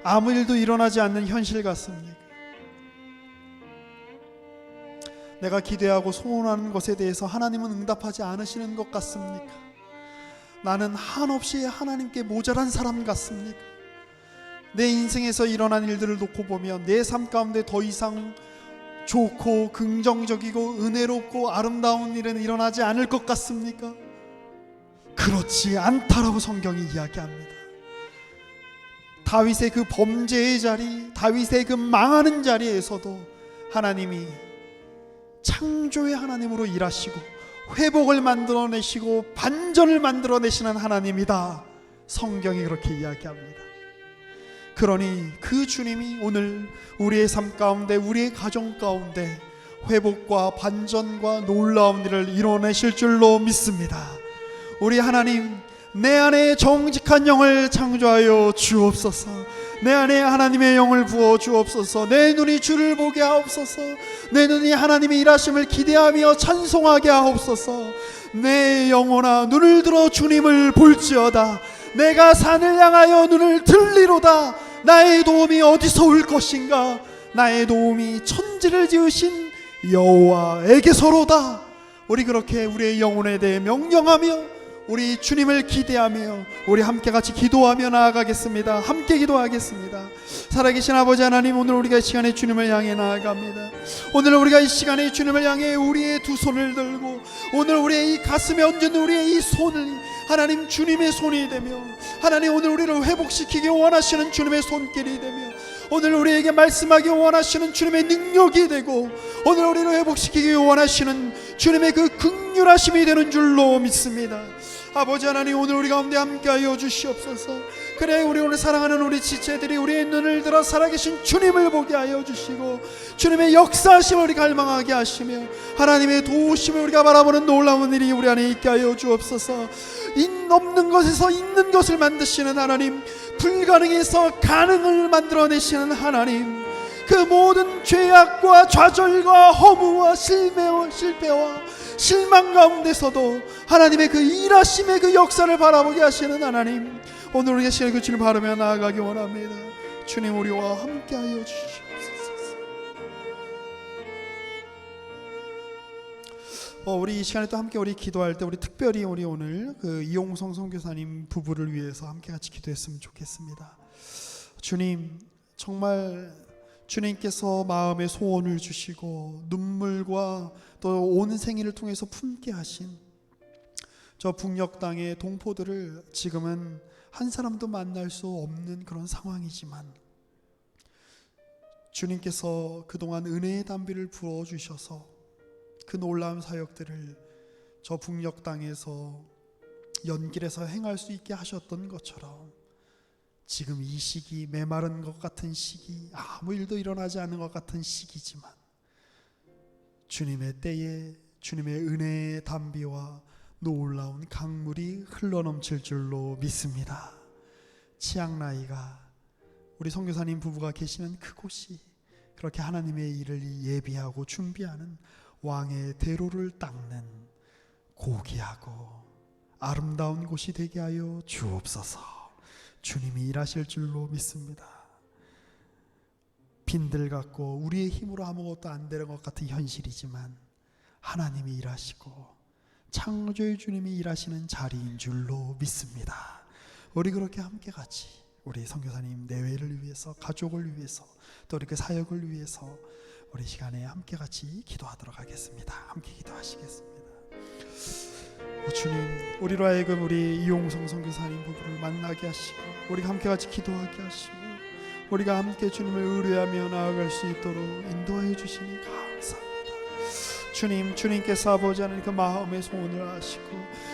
아무 일도 일어나지 않는 현실 같습니까? 내가 기대하고 소원하는 것에 대해서 하나님은 응답하지 않으시는 것 같습니까? 나는 한없이 하나님께 모자란 사람 같습니까? 내 인생에서 일어난 일들을 놓고 보면 내 삶 가운데 더 이상 좋고 긍정적이고 은혜롭고 아름다운 일은 일어나지 않을 것 같습니까? 그렇지 않다라고 성경이 이야기합니다. 다윗의 그 범죄의 자리, 다윗의 그 망하는 자리에서도 하나님이 창조의 하나님으로 일하시고 회복을 만들어내시고 반전을 만들어내시는 하나님이다. 성경이 그렇게 이야기합니다. 그러니 그 주님이 오늘 우리의 삶 가운데, 우리의 가정 가운데 회복과 반전과 놀라운 일을 이뤄내실 줄로 믿습니다. 우리 하나님, 내 안에 정직한 영을 창조하여 주옵소서. 내 안에 하나님의 영을 부어 주옵소서. 내 눈이 주를 보게 하옵소서. 내 눈이 하나님의 일하심을 기대하며 찬송하게 하옵소서. 내 영혼아, 눈을 들어 주님을 볼지어다. 내가 산을 향하여 눈을 들리로다. 나의 도움이 어디서 올 것인가? 나의 도움이 천지를 지으신 여호와에게서로다. 우리 그렇게 우리의 영혼에 대해 명령하며 우리 주님을 기대하며 우리 함께 같이 기도하며 나아가겠습니다. 함께 기도하겠습니다. 살아계신 아버지 하나님, 오늘 우리가 이 시간에 주님을 향해 나아갑니다. 오늘 우리가 이 시간에 주님을 향해 우리의 두 손을 들고, 오늘 우리의 이 가슴에 얹은 우리의 이 손을 하나님 주님의 손이 되며, 하나님 오늘 우리를 회복시키기 원하시는 주님의 손길이 되며, 오늘 우리에게 말씀하기 원하시는 주님의 능력이 되고, 오늘 우리를 회복시키기 원하시는 주님의 그 긍휼하심이 되는 줄로 믿습니다. 아버지 하나님, 오늘 우리 가운데 함께하여 주시옵소서. 그래, 우리 오늘 사랑하는 우리 지체들이 우리의 눈을 들어 살아계신 주님을 보게 하여 주시고, 주님의 역사하심을 우리 갈망하게 하시며, 하나님의 도우심을 우리가 바라보는 놀라운 일이 우리 안에 있게 하여 주옵소서. 없는 것에서 있는 것을 만드시는 하나님, 불가능에서 가능을 만들어내시는 하나님, 그 모든 죄악과 좌절과 허무와 실패와 실망 가운데서도 하나님의 그 일하심의 그 역사를 바라보게 하시는 하나님, 오늘 우리가 시간에 그 주님 바라며 나아가기 원합니다. 주님, 우리와 함께하여 주시옵소서. 우리 이 시간에 또 함께 우리 기도할 때 우리 특별히 우리 오늘 그 이용성 선교사님 부부를 위해서 함께 같이 기도했으면 좋겠습니다. 주님, 정말 주님께서 마음의 소원을 주시고 눈물과 또 온 생일을 통해서 품게 하신 저 북녘 땅의 동포들을 지금은 한 사람도 만날 수 없는 그런 상황이지만, 주님께서 그동안 은혜의 담비를 부어주셔서 그 놀라운 사역들을 저 북녘 땅에서 연길에서 행할 수 있게 하셨던 것처럼, 지금 이 시기, 메마른 것 같은 시기, 아무 일도 일어나지 않는 것 같은 시기지만 주님의 때에 주님의 은혜의 담비와 놀라운 강물이 흘러넘칠 줄로 믿습니다. 치앙라이가 우리 선교사님 부부가 계시는 그곳이 그렇게 하나님의 일을 예비하고 준비하는 왕의 대로를 닦는 고귀하고 아름다운 곳이 되게 하여 주옵소서. 주님이 일하실 줄로 믿습니다. 빈들 같고 우리의 힘으로 아무것도 안 되는 것 같은 현실이지만 하나님이 일하시고 창조의 주님이 일하시는 자리인 줄로 믿습니다. 우리 그렇게 함께 같이 우리 선교사님 내외를 위해서, 가족을 위해서, 또 우리 그 사역을 위해서 우리 시간에 함께 같이 기도하도록 하겠습니다. 함께 기도하시겠습니다. 주님, 우리로 하여금 우리 이용성 선교사님 부부를 만나게 하시고 우리가 함께 같이 기도하게 하시고 우리가 함께 주님을 의뢰하며 나아갈 수 있도록 인도하여 주시니 감사합니다. 주님, 주님께서 아버지 하나님 그 마음의 소원을 아시고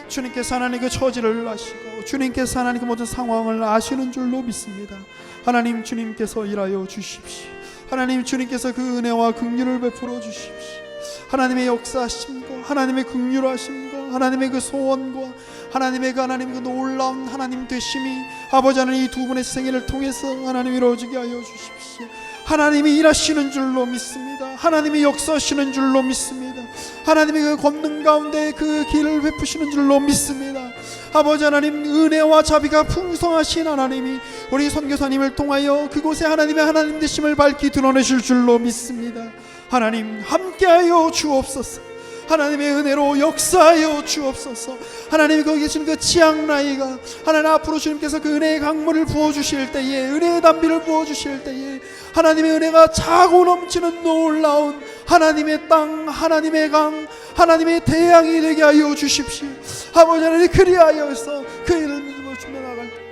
주님께서 하나님 그 처지를 아시고 주님께서 하나님 그 모든 상황을 아시는 줄로 믿습니다. 하나님, 주님께서 일하여 주십시오. 하나님, 주님께서 그 은혜와 긍휼을 베풀어 주십시오. 하나님의 역사하심과 하나님의 긍휼하심과 하나님의 그 소원과 하나님의 그 놀라운 하나님 되심이 아버지 하나님 이 두 분의 생애를 통해서 하나님 이루어지게 하여 주십시오. 하나님이 일하시는 줄로 믿습니다. 하나님이 역사하시는 줄로 믿습니다. 하나님의 그 권능 가운데 그 길을 베푸시는 줄로 믿습니다. 아버지 하나님, 은혜와 자비가 풍성하신 하나님이 우리 선교사님을 통하여 그곳에 하나님의 하나님 되심을 밝히 드러내실 줄로 믿습니다. 하나님, 함께하여 주옵소서. 하나님의 은혜로 역사하여 주옵소서. 하나님이 거기 계신 그 지향나이가 하나님 앞으로 주님께서 그 은혜의 강물을 부어주실 때에, 은혜의 담비를 부어주실 때에 하나님의 은혜가 차고 넘치는 놀라운 하나님의 땅, 하나님의 강, 하나님의 대양이 되게 하여 주십시오. 아버지 하나님, 그리하여서 그 일을 믿음으로 주며 나갈 때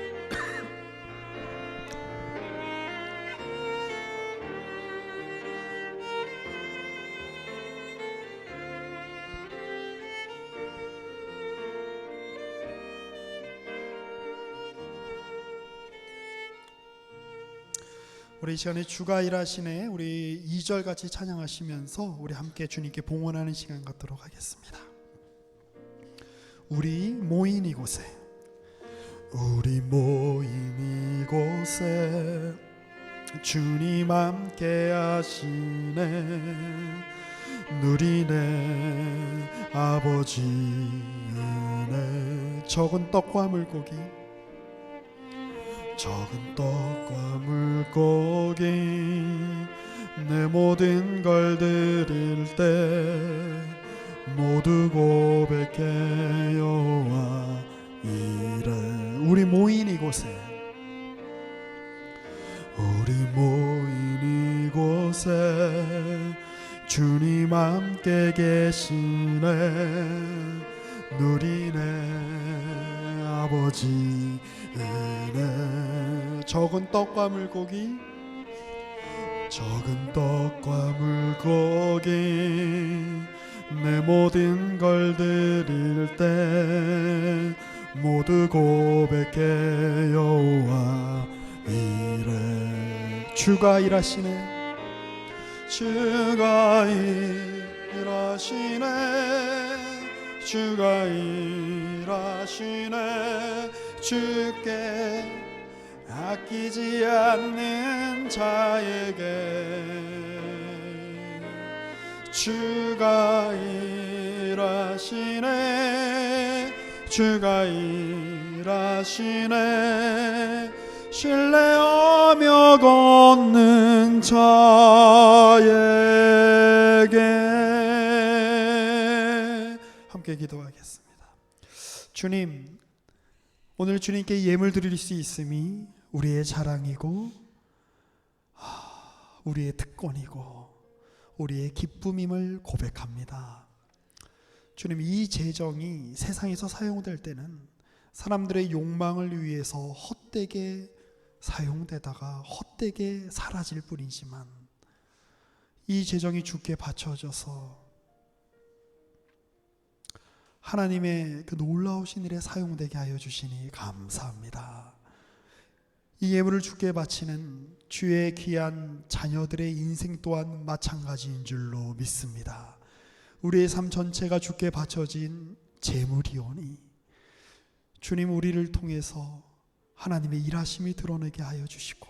우리 이 시간에 주가 일하시네 우리 2절 같이 찬양하시면서 우리 함께 주님께 봉헌하는 시간 갖도록 하겠습니다. 우리 모인 이곳에, 우리 모인 이곳에 주님 함께 하시네. 누리네 아버지 은혜. 적은 떡과 물고기, 적은 떡과 물고기 내 모든 걸 드릴 때 모두 고백해 여호와 이래. 우리 모인 이곳에, 우리 모인 이곳에 주님 함께 계시네. 누리네 아버지 은혜. 적은 떡과 물고기, 적은 떡과 물고기 내 모든 걸 드릴 때 모두 고백해 여호와 이래. 주가 일하시네, 주가 일하시네, 주가 일하시네. 주께 아끼지 않는 자에게 주가 일하시네, 주가 일하시네. 신뢰하며 걷는 자에게. 함께 기도하겠습니다. 주님, 오늘 주님께 예물 드릴 수 있음이 우리의 자랑이고 우리의 특권이고 우리의 기쁨임을 고백합니다. 주님, 이 재정이 세상에서 사용될 때는 사람들의 욕망을 위해서 헛되게 사용되다가 헛되게 사라질 뿐이지만 이 재정이 주께 바쳐져서 하나님의 그 놀라우신 일에 사용되게 하여 주시니 감사합니다. 이 예물을 주께 바치는 주의 귀한 자녀들의 인생 또한 마찬가지인 줄로 믿습니다. 우리의 삶 전체가 주께 바쳐진 재물이오니 주님, 우리를 통해서 하나님의 일하심이 드러내게 하여 주시고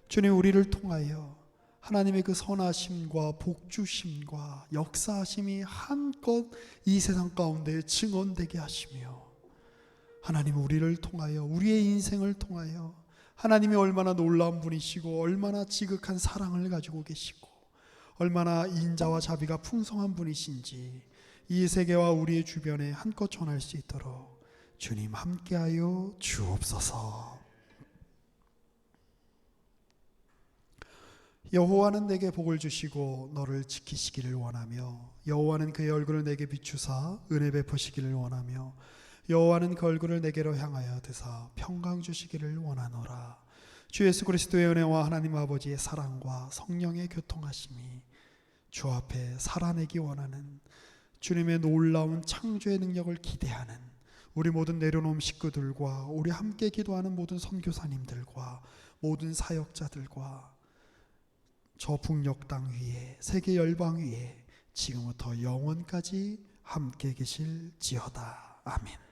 주님, 우리를 통하여 하나님의 그 선하심과 복주심과 역사하심이 한껏 이 세상 가운데 증언되게 하시며, 하나님 우리를 통하여, 우리의 인생을 통하여 하나님이 얼마나 놀라운 분이시고 얼마나 지극한 사랑을 가지고 계시고 얼마나 인자와 자비가 풍성한 분이신지 이 세계와 우리의 주변에 한껏 전할 수 있도록 주님 함께하여 주옵소서. 여호와는 내게 복을 주시고 너를 지키시기를 원하며, 여호와는 그의 얼굴을 내게 비추사 은혜 베푸시기를 원하며, 여호와는 그 얼굴을 내게로 향하여 드사 평강 주시기를 원하노라. 주 예수 그리스도의 은혜와 하나님 아버지의 사랑과 성령의 교통하심이 주 앞에 살아내기 원하는, 주님의 놀라운 창조의 능력을 기대하는 우리 모든 내려놓은 식구들과 우리 함께 기도하는 모든 선교사님들과 모든 사역자들과 저 북녘 땅 위에 세계 열방 위에 지금부터 영원까지 함께 계실지어다. 아멘.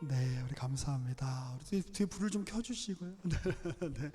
네, 우리 감사합니다. 우리 뒤에 불을 좀 켜주시고요. 네.